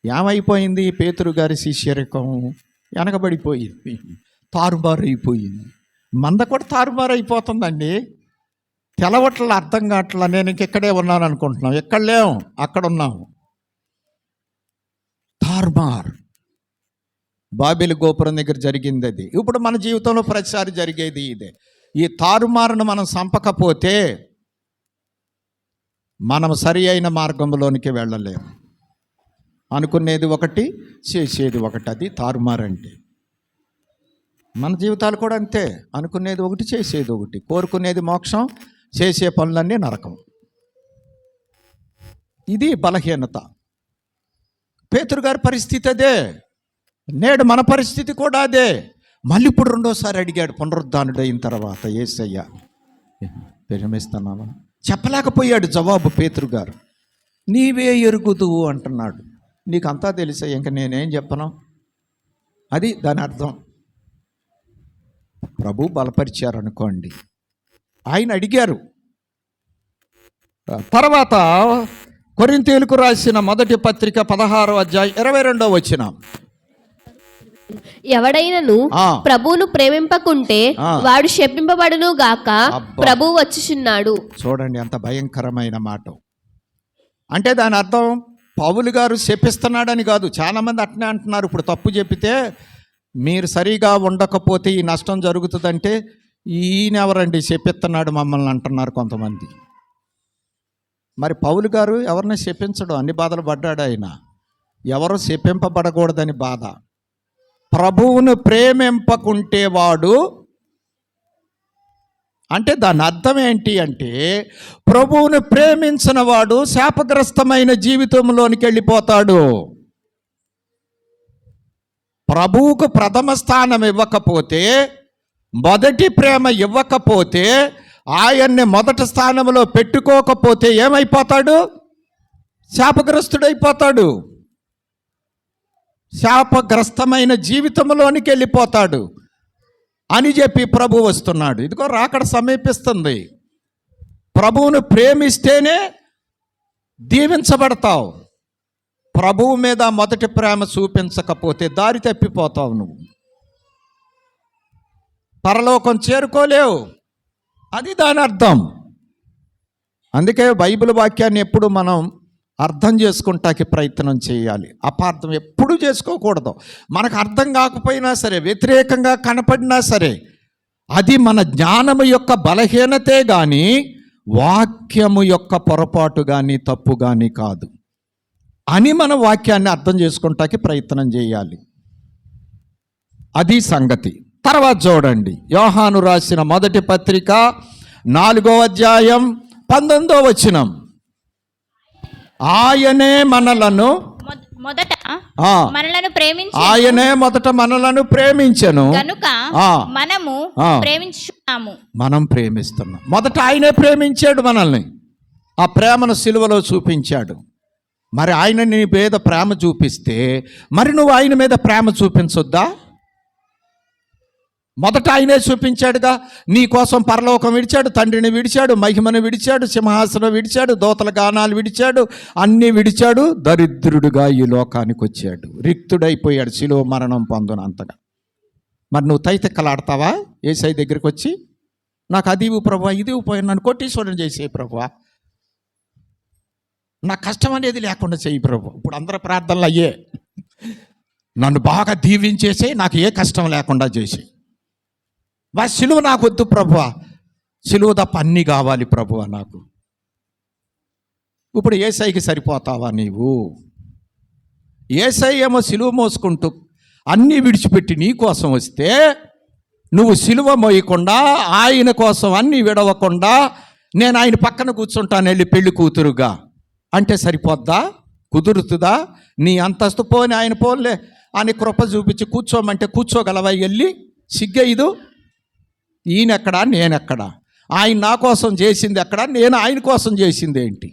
[SPEAKER 1] ఏమైపోయింది? పేతురు గారి శిష్యరికం వెనకబడిపోయింది, తారుమారు అయిపోయింది. మంద కూడా తారుమారు అయిపోతుందండి. తెలవట్ల, అర్థం కావట్లా. నేను ఇంకెక్కడే ఉన్నాను అనుకుంటున్నాం, ఎక్కడ లేవు, అక్కడ ఉన్నాము. తారుమార్ బాబెలు గోపురం దగ్గర జరిగింది అది. ఇప్పుడు మన జీవితంలో ప్రతిసారి జరిగేది ఇదే. ఈ తారుమారును మనం సంపకపోతే మనం సరి అయిన మార్గంలోనికి వెళ్ళలేము. అనుకునేది ఒకటి, చేసేది ఒకటి. అది తారుమారంటే. మన జీవితాలు కూడా అంతే. అనుకునేది ఒకటి, చేసేది ఒకటి. కోరుకునేది మోక్షం, చేసే పనులన్నీ నరకం. ఇది బలహీనత. పేతురు గారి పరిస్థితి అదే, నేడు మన పరిస్థితి కూడా అదే. మళ్ళీ ఇప్పుడు రెండోసారి అడిగాడు పునరుద్ధానుడైన తర్వాత, యేసయ్య ప్రేమిస్తున్నావా? చెప్పలేకపోయాడు జవాబు పేతురు గారు. నీవే ఎరుగుదువు అంటున్నాడు. నీకు అంతా తెలిసే, ఇంక నేనేం చెప్పను. అది దాని అర్థం. ప్రభు బలపరిచారు అనుకోండి. ఆయన అడిగారు. తర్వాత కొరింథీయులకు రాసిన మొదటి పత్రిక 16వ అధ్యాయం 22వ వచనం,
[SPEAKER 2] ఎవడైనను ప్రభువును ప్రేమింపకుంటే వాడు శపింపబడును గాక, ప్రభువు వచ్చుచున్నాడు.
[SPEAKER 1] చూడండి ఎంత భయంకరమైన మాట. అంటే దాని అర్థం పౌలు గారు శపిస్తున్నాడని కాదు. చాలామంది అట్నే అంటున్నారు. ఇప్పుడు తప్పు చెప్పితే మీరు సరిగా ఉండకపోతే ఈ నష్టం జరుగుతుందంటే, ఈయనెవరండి శపిస్తున్నాడు మమ్మల్ని అంటున్నారు కొంతమంది. మరి పౌలు గారు ఎవరిని శపించడు, అన్ని బాధలు పడ్డాడు ఆయన. ఎవరు శపింపబడకూడదని బాధ. ప్రభువును ప్రేమింపకుంటే వాడు, అంటే దాని అర్థం ఏంటి అంటే, ప్రభువును ప్రేమించిన వాడు శాపగ్రస్తమైన జీవితంలోనికి వెళ్ళిపోతాడు. ప్రభువుకు ప్రథమ స్థానం ఇవ్వకపోతే, మొదటి ప్రేమ ఇవ్వకపోతే, ఆయన్ని మొదటి స్థానంలో పెట్టుకోకపోతే ఏమైపోతాడు? శాపగ్రస్తుడైపోతాడు. శాపగ్రస్తమైన జీవితంలోనికి వెళ్ళిపోతాడు. అని చెప్పి ప్రభు వస్తున్నాడు. ఇదిగో రాకడ సమీపిస్తుంది. ప్రభువును ప్రేమిస్తేనే దీవించబడతావు. ప్రభువు మీద మొదటి ప్రేమ చూపించకపోతే దారి తప్పిపోతావు. నువ్వు పరలోకం చేరుకోలేవు. అది దాని అర్థం. అందుకే బైబిల్ వాక్యాన్ని ఎప్పుడు మనం అర్థం చేసుకుంటానికి ప్రయత్నం చేయాలి. అపార్థం ఎప్పుడూ చేసుకోకూడదు. మనకు అర్థం కాకపోయినా సరే, వ్యతిరేకంగా కనపడినా సరే, అది మన జ్ఞానము యొక్క బలహీనతే కానీ వాక్యము యొక్క పొరపాటు కానీ తప్పు కానీ కాదు అని మన వాక్యాన్ని అర్థం చేసుకుంటానికి ప్రయత్నం చేయాలి. అది సంగతి. తర్వాత చూడండి, యోహాను రాసిన మొదటి పత్రిక 4వ అధ్యాయం 19వ వచనం. ఆయనే మనలను
[SPEAKER 3] మొదట
[SPEAKER 1] ఆ,
[SPEAKER 3] మనలను ప్రేమించి
[SPEAKER 1] ఆయనే మొదట మనలను ప్రేమించెను
[SPEAKER 3] కనుక
[SPEAKER 1] ఆ,
[SPEAKER 3] మనము
[SPEAKER 1] ఆ.
[SPEAKER 3] ప్రేమించున్నాము.
[SPEAKER 1] మనం ప్రేమిస్తున్నాం. మొదట ఆయనే ప్రేమించాడు మనల్ని. ఆ ప్రేమను సిలువలో చూపించాడు. మరి ఆయన నీ మీద ప్రేమ చూపిస్తే మరి నువ్వు ఆయన మీద ప్రేమ చూపించొద్దా? మొదట ఆయనే చూపించాడుగా. నీ కోసం పరలోకం విడిచాడు, తండ్రిని విడిచాడు, మహిమను విడిచాడు, సింహాసనం విడిచాడు, దోతల గానాలు విడిచాడు, అన్నీ విడిచాడు. దరిద్రుడుగా ఈ లోకానికి వచ్చాడు. రిక్తుడైపోయాడు శిలువ మరణం పొందునంతగా. మరి నువ్వు తైతెక్కలాడతావా యేసయ్య దగ్గరికి వచ్చి? నాకు అది ఇవ్వు ప్రభువా, ఇది పోయి నన్ను కోటీశ్వరుని చేసే ప్రభువా, నా కష్టం అనేది లేకుండా చెయ్యి ప్రభు. ఇప్పుడు అందరూ ప్రార్థనలు అయ్యే, నన్ను బాగా దీవించేసి నాకు ఏ కష్టం లేకుండా చేసి, వా సిలువ నాకు వద్దు ప్రభువా, సిలువ తప్ప అన్నీ కావాలి ప్రభువా నాకు. ఇప్పుడు యేసయ్యకి సరిపోతావా నీవు? యేసయ్య ఏమో సిలువ మోసుకుంటూ అన్నీ విడిచిపెట్టి నీ కోసం వస్తే, నువ్వు సిలువ మోయకుండా ఆయన కోసం అన్నీ విడవకుండా నేను ఆయన పక్కన కూర్చుంటాను వెళ్ళి పెళ్లి కూతురుగా అంటే సరిపోద్దా? కుదురుతుందా? నీ అంతస్తు పోని ఆయన పోన్లే అని కృప చూపించి కూర్చోమంటే కూర్చోగలవా? వెళ్ళి సిగ్గేయదు. ఈయనెక్కడా నేనెక్కడా? ఆయన నా కోసం చేసింది ఎక్కడా? నేను ఆయన కోసం చేసింది ఏంటి?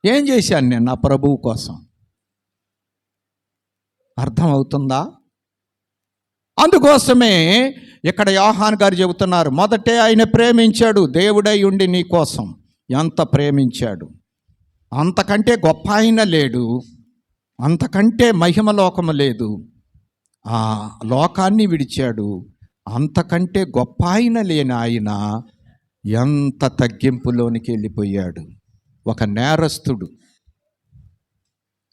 [SPEAKER 1] ఏం చేశాను నేను నా ప్రభువు కోసం? అర్థం అవుతుందా? అందుకోసమే ఇక్కడ యోహాను గారు చెబుతున్నారు, మొదటే ఆయన ప్రేమించాడు. దేవుడై ఉండి నీ కోసం ఎంత ప్రేమించాడు. అంతకంటే గొప్ప ఆయన లేడు, అంతకంటే మహిమలోకము లేదు. ఆ లోకాన్ని విడిచాడు. అంతకంటే గొప్ప ఆయన లేని ఆయన ఎంత తగ్గింపులోనికి వెళ్ళిపోయాడు. ఒక నేరస్తుడు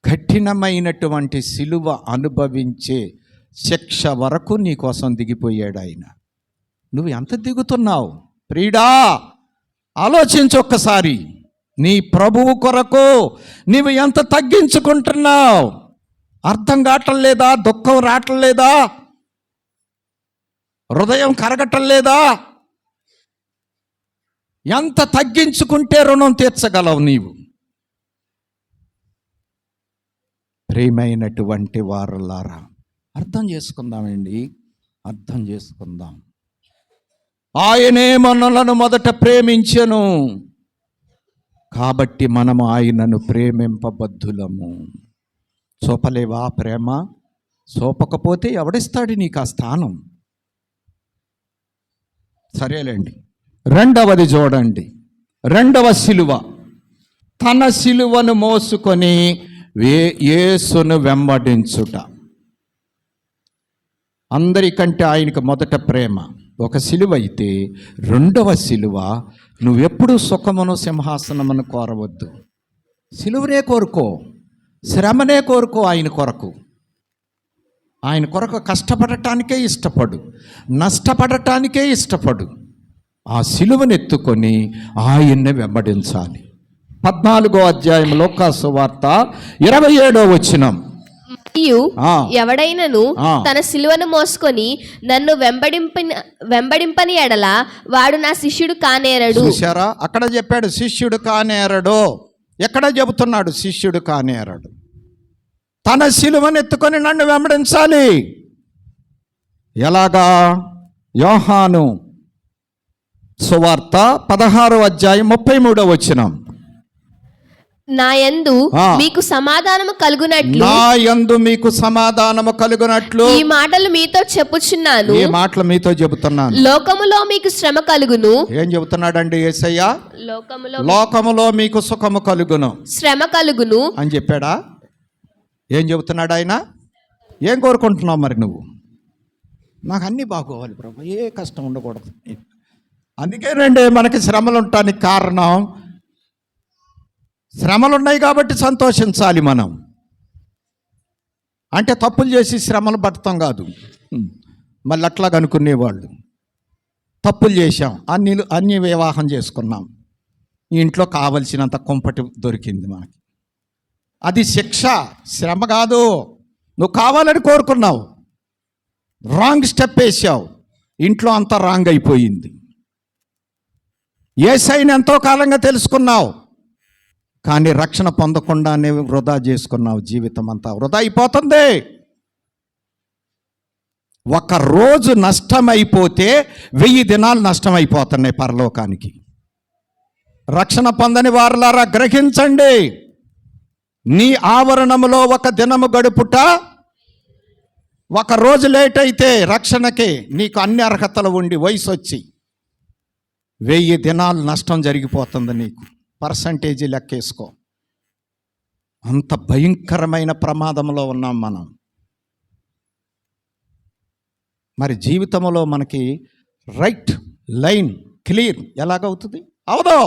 [SPEAKER 1] కఠినమైనటువంటి సిలువ అనుభవించే శిక్ష వరకు నీ కోసం దిగిపోయాడు ఆయన. నువ్వు ఎంత దిగుతున్నావు ప్రియుడా? ఆలోచించు ఒక్కసారి. నీ ప్రభువు కొరకు నీవు ఎంత తగ్గించుకుంటున్నావు? అర్థం కావటం లేదా? దుఃఖం రావటం లేదా? హృదయం కరగటం లేదా? ఎంత తగ్గించుకుంటే రుణం తీర్చగలవు నీవు? ప్రియమైనటువంటి వారలారా, అర్థం చేసుకుందామండి, అర్థం చేసుకుందాం. ఆయనే మనలను మొదట ప్రేమించెను కాబట్టి మనము ఆయనను ప్రేమింపబద్ధులము. చూపలేవా ప్రేమ? చూపకపోతే ఎవడిస్తాడు నీకు ఆ స్థానం? సరేలేండి. రెండవది చూడండి, రెండవ సిలువ. తన సిలువను మోసుకొని యేసును వెంబడించుట. అందరికంటే ఆయనకు మొదట ప్రేమ ఒక సిలువ అయితే, రెండవ సిలువ నువ్వెప్పుడు సుఖమును సింహాసనమును కోరవద్దు. సిలువనే కోరుకో, శ్రమనే కోరుకో. ఆయన కొరకు, ఆయన కొరకు కష్టపడటానికే ఇష్టపడు, నష్టపడటానికే ఇష్టపడు. ఆ సిలువనెత్తుకొని ఆయన్ని వెంబడించాలి. 14వ అధ్యాయం లోకాసు సువార్త 27వ వచనం.
[SPEAKER 2] మరియు
[SPEAKER 1] ఆ.
[SPEAKER 2] ఎవడైనను
[SPEAKER 1] ఆ.
[SPEAKER 2] తన సిలువను మోసుకొని నన్ను వెంబడింపని ఎడల వాడు నా శిష్యుడు కానేరడు.
[SPEAKER 1] చూశారా? అక్కడ చెప్పాడు శిష్యుడు కానేరడు. ఎక్కడ చెబుతున్నాడు శిష్యుడు కానేరడు? తన సిలువను ఎత్తుకొని నన్ను వెంబడించాలి. ఎలాగా? యోహాను సువార్త 16వ అధ్యాయం 33వ వచనం.
[SPEAKER 2] నా యందు
[SPEAKER 1] ఆ.
[SPEAKER 2] మీకు సమాధానము కలుగునట్లు
[SPEAKER 1] నా యందు మీకు సమాధానము కలుగునట్లు
[SPEAKER 2] ఈ మాటలు మీతో చెప్పుచున్నాను.
[SPEAKER 1] ఈ మాటలు మీతో చెబుతున్నాను.
[SPEAKER 2] లోకములో మీకు శ్రమ కలుగును.
[SPEAKER 1] ఏం చెబుతున్నాడండి యేసయ్య?
[SPEAKER 2] లోకములో
[SPEAKER 1] లోకములో మీకు సుఖము కలుగును
[SPEAKER 2] శ్రమ కలుగును.
[SPEAKER 1] అని చెప్పాడా? ఏం చెబుతున్నాడు ఆయన? ఏం కోరుకుంటున్నావు మరి నువ్వు? నాకు అన్నీ బాగోవాలి ప్రభు, ఏ కష్టం ఉండకూడదు. అందుకేనండి మనకి శ్రమలు ఉండటానికి కారణం. శ్రమలు ఉన్నాయి కాబట్టి సంతోషించాలి మనం. అంటే తప్పులు చేసి శ్రమలు పడతాం కాదు. మళ్ళీ అట్లాగా అనుకునేవాళ్ళు. తప్పులు చేశాం, అన్ని వివాహం చేసుకున్నాం, ఇంట్లో కావలసినంత కుంపటి దొరికింది మనకి. అది శిక్ష, శ్రమ కాదు. నువ్వు కావాలని కోరుకున్నావు, రాంగ్ స్టెప్ వేసావు, ఇంట్లో అంతా రాంగ్ అయిపోయింది. యేసయ్యని ఎంతో కాలంగా తెలుసుకున్నావు, కానీ రక్షణ పొందకుండానే వృధా చేసుకున్నావు. జీవితం అంతా వృధా అయిపోతుంది. ఒక రోజు నష్టమైపోతే 1000 దినాలు నష్టమైపోతున్నాయి పరలోకానికి. రక్షణ పొందని వారులారా గ్రహించండి. నీ ఆవరణములో ఒక దినము గడుపుట, ఒక రోజు లేట్ అయితే రక్షణకి నీకు అన్ని అర్హతలు ఉండి వయసు వచ్చి 1000 దినాలు నష్టం జరిగిపోతుంది నీకు. పర్సంటేజీ లెక్కేసుకో. అంత భయంకరమైన ప్రమాదంలో ఉన్నాం మనం. మరి జీవితంలో మనకి రైట్ లైన్ క్లియర్ ఎలాగవుతుంది? అవదో.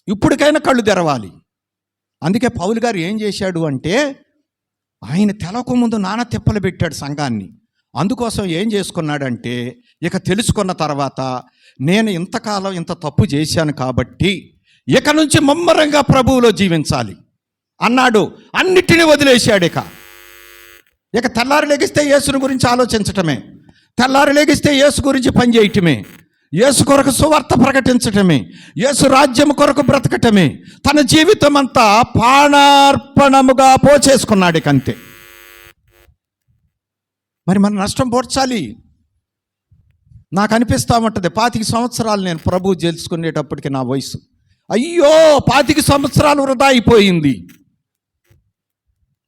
[SPEAKER 1] ఇప్పటికైనా కళ్ళు తెరవాలి. అందుకే పౌలు గారు ఏం చేశాడు అంటే, ఆయన తెలకు ముందు నానా తిప్పలు పెట్టాడు సంఘాన్ని. అందుకోసం ఏం చేసుకున్నాడంటే, ఇక తెలుసుకున్న తర్వాత నేను ఇంతకాలం ఇంత తప్పు చేశాను కాబట్టి ఇక నుంచి ముమ్మరంగా ప్రభువులో జీవించాలి అన్నాడు. అన్నిటినీ వదిలేశాడు. ఇక తెల్లారి లెగిస్తే యేసుని గురించి ఆలోచించటమే, తెల్లారి లెగిస్తే యేసు గురించి పనిచేయటమే, యేసు కొరకు సువార్త ప్రకటించటమే, యేసు రాజ్యం కొరకు బ్రతకటమే. తన జీవితం అంతా ప్రాణార్పణముగా పోచేసుకున్నాడు. అంతే. మరి మన నష్టం పోడ్చాలి. నాకు అనిపిస్తూ ఉంటుంది, 25 సంవత్సరాలు నేను ప్రభువు తెలుసుకునేటప్పటికి నా వయసు, అయ్యో 25 సంవత్సరాలు వృధా అయిపోయింది.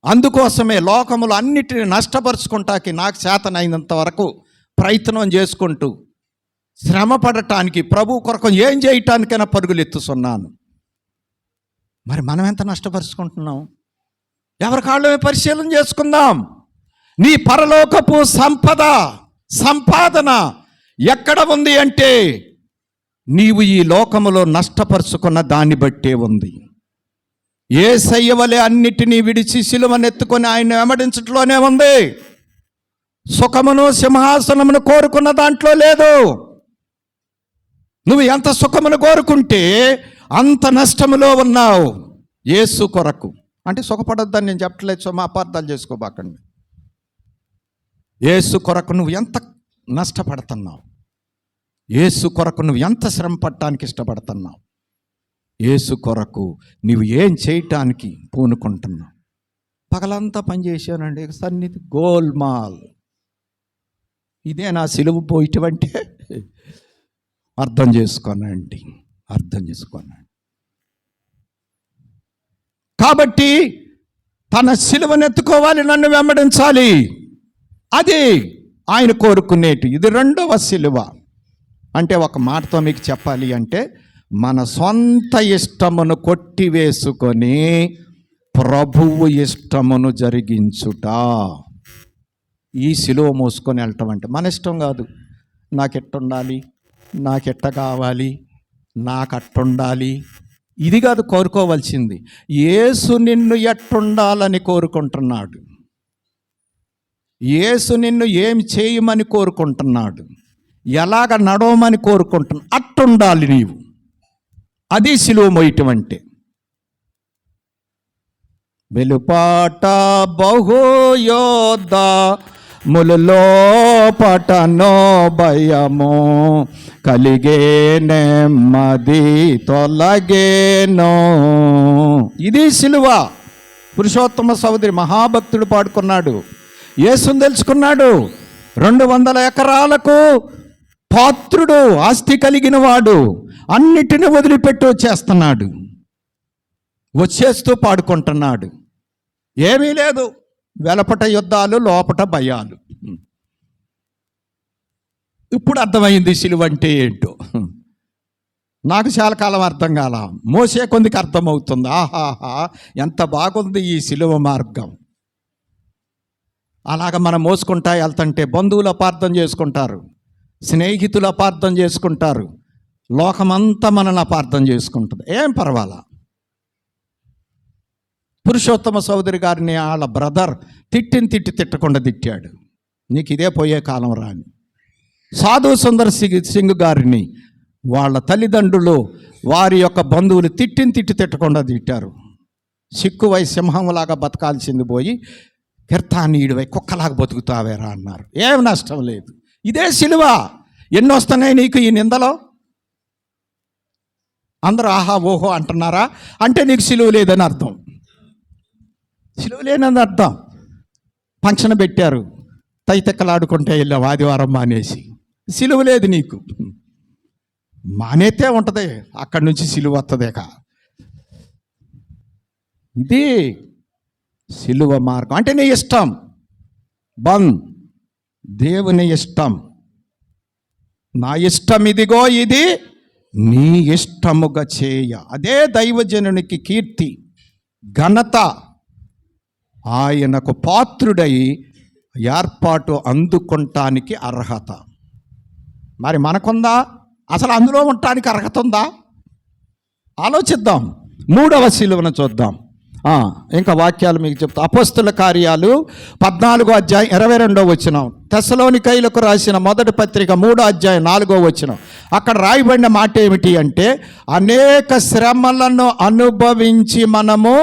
[SPEAKER 1] అందుకోసమే లోకములు అన్నిటిని నష్టపరుచుకుంటాకి నాకు చేతనైనంత వరకు ప్రయత్నం చేసుకుంటూ శ్రమ పడటానికి, ప్రభు కొరకు ఏం చేయటానికైనా పరుగులు ఎత్తుతున్నాను. మరి మనం ఎంత నష్టపరుచుకుంటున్నాం? ఎవరి కాళ్ళమే పరిశీలన చేసుకుందాం. నీ పరలోకపు సంపాదన ఎక్కడ ఉంది అంటే, నీవు ఈ లోకములో నష్టపరుచుకున్న దాన్ని బట్టే ఉంది. యేసయ్య వలె అన్నిటినీ విడిచి సిలువనెత్తుకొని ఆయన వెంబడించట్లోనే ఉంది. సుఖమును సింహాసనమును కోరుకున్న దాంట్లో లేదు. నువ్వు ఎంత సుఖమును కోరుకుంటే అంత నష్టములో ఉన్నావు. యేసు కొరకు అంటే సుఖపడొద్దని నేను చెప్పట్లేదు, సుమా అపార్థాలు చేసుకోబాకండి. యేసు కొరకు నువ్వు ఎంత నష్టపడుతున్నావు, యేసు కొరకు నువ్వు ఎంత శ్రమ పడటానికి ఇష్టపడుతున్నావు, యేసు కొరకు నువ్వు ఏం చేయటానికి పూనుకుంటున్నావు. పగలంతా పనిచేశానండి, సన్నిధి గోల్మాల్. ఇదే నా సిలువ పోయటం అంటే. అర్థం చేసుకోనండి. కాబట్టి తన సిలువనెత్తుకోవాలి, నన్ను వెంబడించాలి. అది ఆయన కోరుకునేటి. ఇది 2వ సిలువ. అంటే ఒక మాటతో మీకు చెప్పాలి అంటే, మన సొంత ఇష్టమును కొట్టివేసుకొని ప్రభువు ఇష్టమును జరిగించుట. ఈ సిలువ మోసుకొని వెళ్ళటం అంటే మన ఇష్టం కాదు. నాకెట్టుండాలి, నాకెట్ట కావాలి, నాకట్టుండాలి, ఇది కాదు కోరుకోవాల్సింది. యేసు నిన్ను ఎట్టుండాలని కోరుకుంటున్నాడు. యేసు నిన్ను ఏం చేయమని కోరుకుంటున్నాడు, ఎలాగ నడవమని కోరుకుంటున్నాడు. అట్టుండాలి నీవు. అది సిలువ మోయటం అంటే. వెలుపాట బహుయోధ ములలో పటనో భయము కలిగే నెమ్మది తొలగేనో. ఇది సిలువ. పురుషోత్తమ సోదరి మహాభక్తుడు పాడుకున్నాడు. యేసుని తెలుసుకున్నాడు. 200 ఎకరాలకు పాత్రుడు, ఆస్తి కలిగిన వాడు, అన్నిటిని వదిలిపెట్టి వచ్చేస్తున్నాడు. వచ్చేస్తూ పాడుకుంటున్నాడు. ఏమీ లేదు, వెలపట యుద్ధాలు, లోపట భయాలు. ఇప్పుడు అర్థమైంది సిలువ అంటే ఏంటో. నాకు చాలా కాలం అర్థం కాల, మోసే కొందికి అర్థమవుతుంది. ఆహాహా, ఎంత బాగుంది ఈ సిలువ మార్గం. అలాగ మనం మోసుకుంటా వెళ్తుంటే బంధువులు అపార్థం చేసుకుంటారు, స్నేహితులు అపార్థం చేసుకుంటారు, లోకమంతా మనల్ని అపార్థం చేసుకుంటుంది. ఏం పర్వాలా. పురుషోత్తమ చౌదరి గారిని వాళ్ళ బ్రదర్ తిట్టకుండా తిట్టాడు, నీకు ఇదే పోయే కాలం రాని. సాధు సుందర్ సింగ్ గారిని వాళ్ళ తల్లిదండ్రులు, వారి యొక్క బంధువులు తిట్టకుండా తిట్టారు. సిక్కువై సింహంలాగా బతకాల్సింది పోయి కీర్తానీయుడివై కుక్కలాగా బతుకుతావేరా అన్నారు. ఏం నష్టం లేదు, ఇదే సిలువ. ఎన్ని వస్తున్నాయి నీకు ఈ నిందలో? అందరూ ఆహా ఓహో అంటున్నారా అంటే నీకు సిలువ లేదని అర్థం. సిలువ లేనని అర్థం. ఫంక్షన్ పెట్టారు, తైతెక్కలాడుకుంటే వెళ్ళావు ఆదివారం మానేసి. సిలువ లేదు నీకు. మానేతే ఉంటుంది, అక్కడి నుంచి సిలువ వస్తుందేక. ఇది సిలువ మార్గం. అంటే నీ ఇష్టం, దేవుని ఇష్టం. నా ఇష్టం ఇదిగో, ఇది నీ ఇష్టముగా చేయ. అదే దైవజనునికి కీర్తి, ఘనత. ఆయనకు పాత్రుడై ఏర్పాటు అందుకుంటానికి అర్హత. మరి మనకుందా? అసలు అందులో ఉండటానికి అర్హత ఉందా? ఆలోచిద్దాం. 3వ సిలువను చూద్దాం. ఇంకా వాక్యాలు మీకు చెప్తా. అపోస్తుల కార్యాలు 14వ అధ్యాయం 22వ వచనం. తెస్సలోనికైలకు రాసిన మొదటి పత్రిక 3వ అధ్యాయం 4వ వచనం. అక్కడ రాయబడిన మాట ఏమిటి అంటే, అనేక శ్రమలను అనుభవించి మనము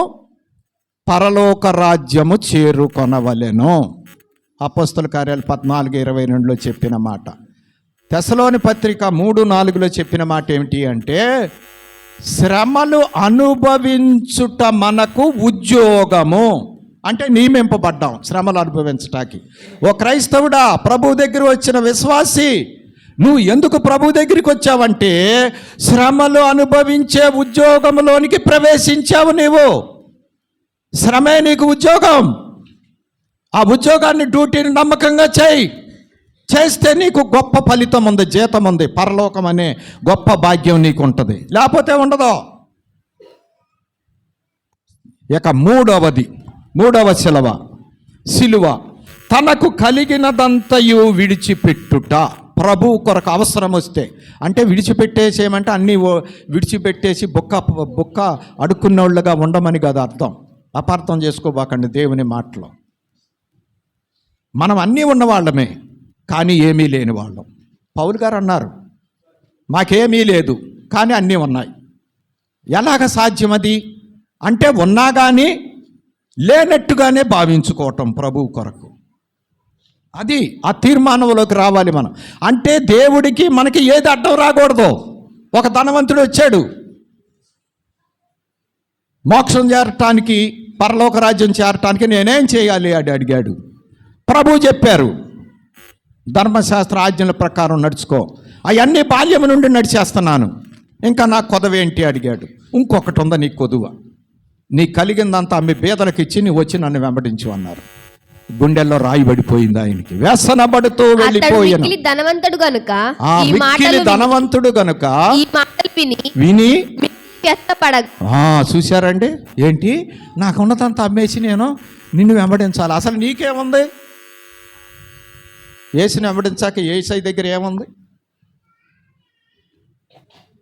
[SPEAKER 1] పరలోక రాజ్యము చేరుకొనవలెను. అపోస్తుల కార్యాలు 14:22లో చెప్పిన మాట. తెస్సలోని పత్రిక 3:4లో చెప్పిన మాట ఏమిటి అంటే, శ్రమలు అనుభవించుట మనకు ఉద్యోగము. అంటే నియమింపబడ్డాం శ్రమలు అనుభవించటానికి. ఓ క్రైస్తవుడా, ప్రభు దగ్గర వచ్చిన విశ్వాసి, నువ్వు ఎందుకు ప్రభు దగ్గరికి వచ్చావంటే శ్రమలు అనుభవించే ఉద్యోగంలోనికి ప్రవేశించావు. నీవు శ్రమే నీకు ఉద్యోగం. ఆ ఉద్యోగాన్ని, డ్యూటీని నమ్మకంగా చేస్తే నీకు గొప్ప ఫలితం ఉంది, జీతం ఉంది, పరలోకం అనే గొప్ప భాగ్యం నీకు ఉంటుంది. లేకపోతే ఉండదు. ఇక మూడవ సిలువ తనకు కలిగినదంతయు విడిచిపెట్టుట. ప్రభువు కొరకు అవసరం వస్తే, అంటే విడిచిపెట్టేసేయమంటే అన్నీ విడిచిపెట్టేసి బుక్క అడుక్కున్నోళ్ళుగా ఉండమని కదా అర్థం. అపార్థం చేసుకోబాకండి దేవుని మాటలో. మనం అన్నీ ఉన్నవాళ్ళమే, కానీ ఏమీ లేని వాళ్ళం. పౌలు గారు అన్నారు, మాకేమీ లేదు కానీ అన్నీ ఉన్నాయి. ఎలాగ సాధ్యం అది అంటే, ఉన్నా కానీ లేనట్టుగానే భావించుకోవటం ప్రభువు కొరకు. అది ఆ తీర్మానంలోకి రావాలి మనం. అంటే దేవుడికి మనకి ఏది అడ్డం రాకూడదు. ఒక ధనవంతుడు వచ్చాడు, మోక్షం చేరటానికి, పరలోక రాజ్యం చేరటానికి నేనేం చేయాలి అని అడిగాడు. ప్రభు చెప్పారు, ధర్మశాస్త్ర ఆజ్ఞల ప్రకారం నడుచుకో. అవన్నీ బాల్యం నుండి నడిచేస్తున్నాను, ఇంకా నాకు కొదవేంటి అడిగాడు. ఇంకొకటి ఉందా నీకు కొదువ, నీ కలిగిందంతా అమ్మి బేదలకు ఇచ్చి నీ వచ్చి నన్ను వెంబడించు అన్నారు. గుండెల్లో రాయిబడిపోయింది ఆయనకి. వ్యసనపడుతూ వెళ్ళిపోయాను.
[SPEAKER 2] ధనవంతుడు గనుక
[SPEAKER 1] ఈ మాటలు విని చూశారండి, ఏంటి నాకున్నదంతా అమ్మేసి నేను నిన్ను వెంబడించాలి? అసలు నీకేముంది? యేసుని వెంబడించాక యేసయ్య దగ్గర ఏముంది?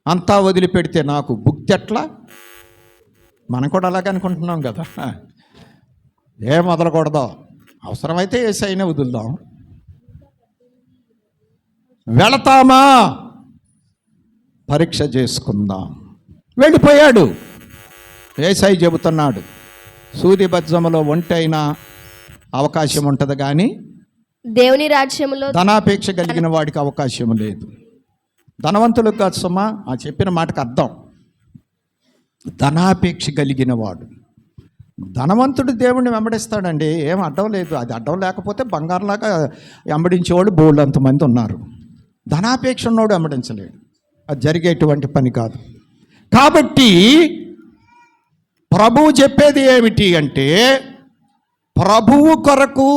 [SPEAKER 1] అంతా వదిలిపెడితే నాకు భుక్తి ఎట్లా? మనం కూడా అలాగే అనుకుంటున్నాం కదా. ఏం వదలకూడదు, అవసరమైతే యేసయ్యనే వదులుదాం. వెళతామా, పరీక్ష చేసుకుందాం. వెళ్ళిపోయాడు. యేసయ్య చెబుతున్నాడు, సూది బజ్జములో ఒంటైన అవకాశం ఉంటుంది కానీ
[SPEAKER 2] దేవుని రాజ్యంలో
[SPEAKER 1] ధనాపేక్ష కలిగిన వాడికి అవకాశం లేదు. ధనవంతులకు కాదు సుమా, ఆ చెప్పిన మాటకు అర్థం. ధనాపేక్ష కలిగిన వాడు, ధనవంతుడు దేవుణ్ణి వెంబడిస్తాడండి, ఏం అడ్డం లేదు. అది అడ్డం లేకపోతే బంగారంలాగా వెంబడించేవాళ్ళు బోల్డ్ అంతమంది ఉన్నారు. ధనాపేక్ష ఉన్నవాడు వెంబడించలేడు, అది జరిగేటువంటి పని కాదు. కాబట్టి ప్రభువు చెప్పేది ఏమిటి అంటే, ప్రభువు కొరకు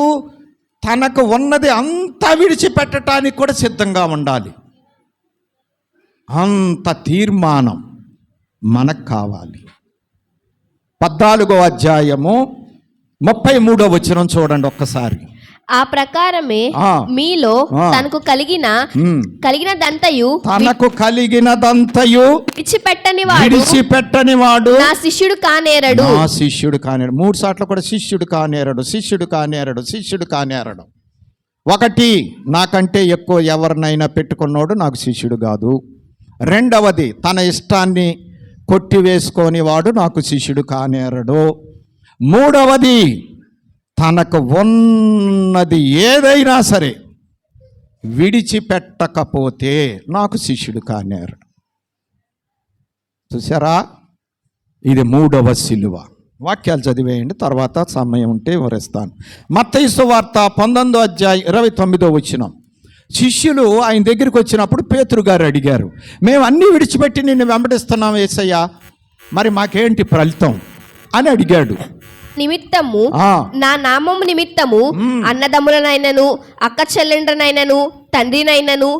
[SPEAKER 1] తనకు ఉన్నది అంతా విడిచిపెట్టడానికి కూడా సిద్ధంగా ఉండాలి. అంత తీర్మానం మనకు కావాలి. 14వ అధ్యాయము 33వ వచనం చూడండి ఒక్కసారి.
[SPEAKER 2] ఆ ప్రకారమే
[SPEAKER 1] ఆ.
[SPEAKER 2] మీలో
[SPEAKER 1] ఆ.
[SPEAKER 2] తనకు
[SPEAKER 1] ఉమ్.
[SPEAKER 2] కలిగినదంతయు
[SPEAKER 1] తనకు కలిగినదంతయు
[SPEAKER 2] విడిచిపెట్టని వాడు
[SPEAKER 1] విడిచిపెట్టని వాడు
[SPEAKER 2] నా శిష్యుడు కానేరడు.
[SPEAKER 1] నా శిష్యుడు కానేరడు. 3 సార్లు కూడా శిష్యుడు కానేరడు, శిష్యుడు కానేరడు, శిష్యుడు కానేరడు. ఒకటి, నాకంటే ఎక్కువ ఎవరినైనా పెట్టుకున్నాడు నాకు శిష్యుడు కాదు. రెండవది, తన ఇష్టాన్ని కొట్టివేసుకొని వాడు నాకు శిష్యుడు కానేరడు. మూడవది, తనకు ఉన్నది ఏదైనా సరే విడిచిపెట్టకపోతే నాకు శిష్యుడు కానేరడు. చూసారా, ఇది 3వ సిలువ. వాక్యాలు చదివేయండి, తర్వాత సమయం ఉంటే వివరిస్తాను. మత్తయి సువార్త 19వ అధ్యాయం 29వ వచనం. శిష్యులు ఆయన దగ్గరికి వచ్చినప్పుడు పేతురు గారు అడిగారు, మేము అన్నీ విడిచిపెట్టి నిన్ను వెంబడిస్తున్నాం యేసయ్యా, మరి మాకేంటి ఫలితం అని అడిగాడు.
[SPEAKER 2] నిమిత్తము
[SPEAKER 1] ఆ.
[SPEAKER 2] నా నామము నిమిత్తము అన్నదమ్ములనైనను అక్క చెల్లెండ్రనైనను తండ్రినైనను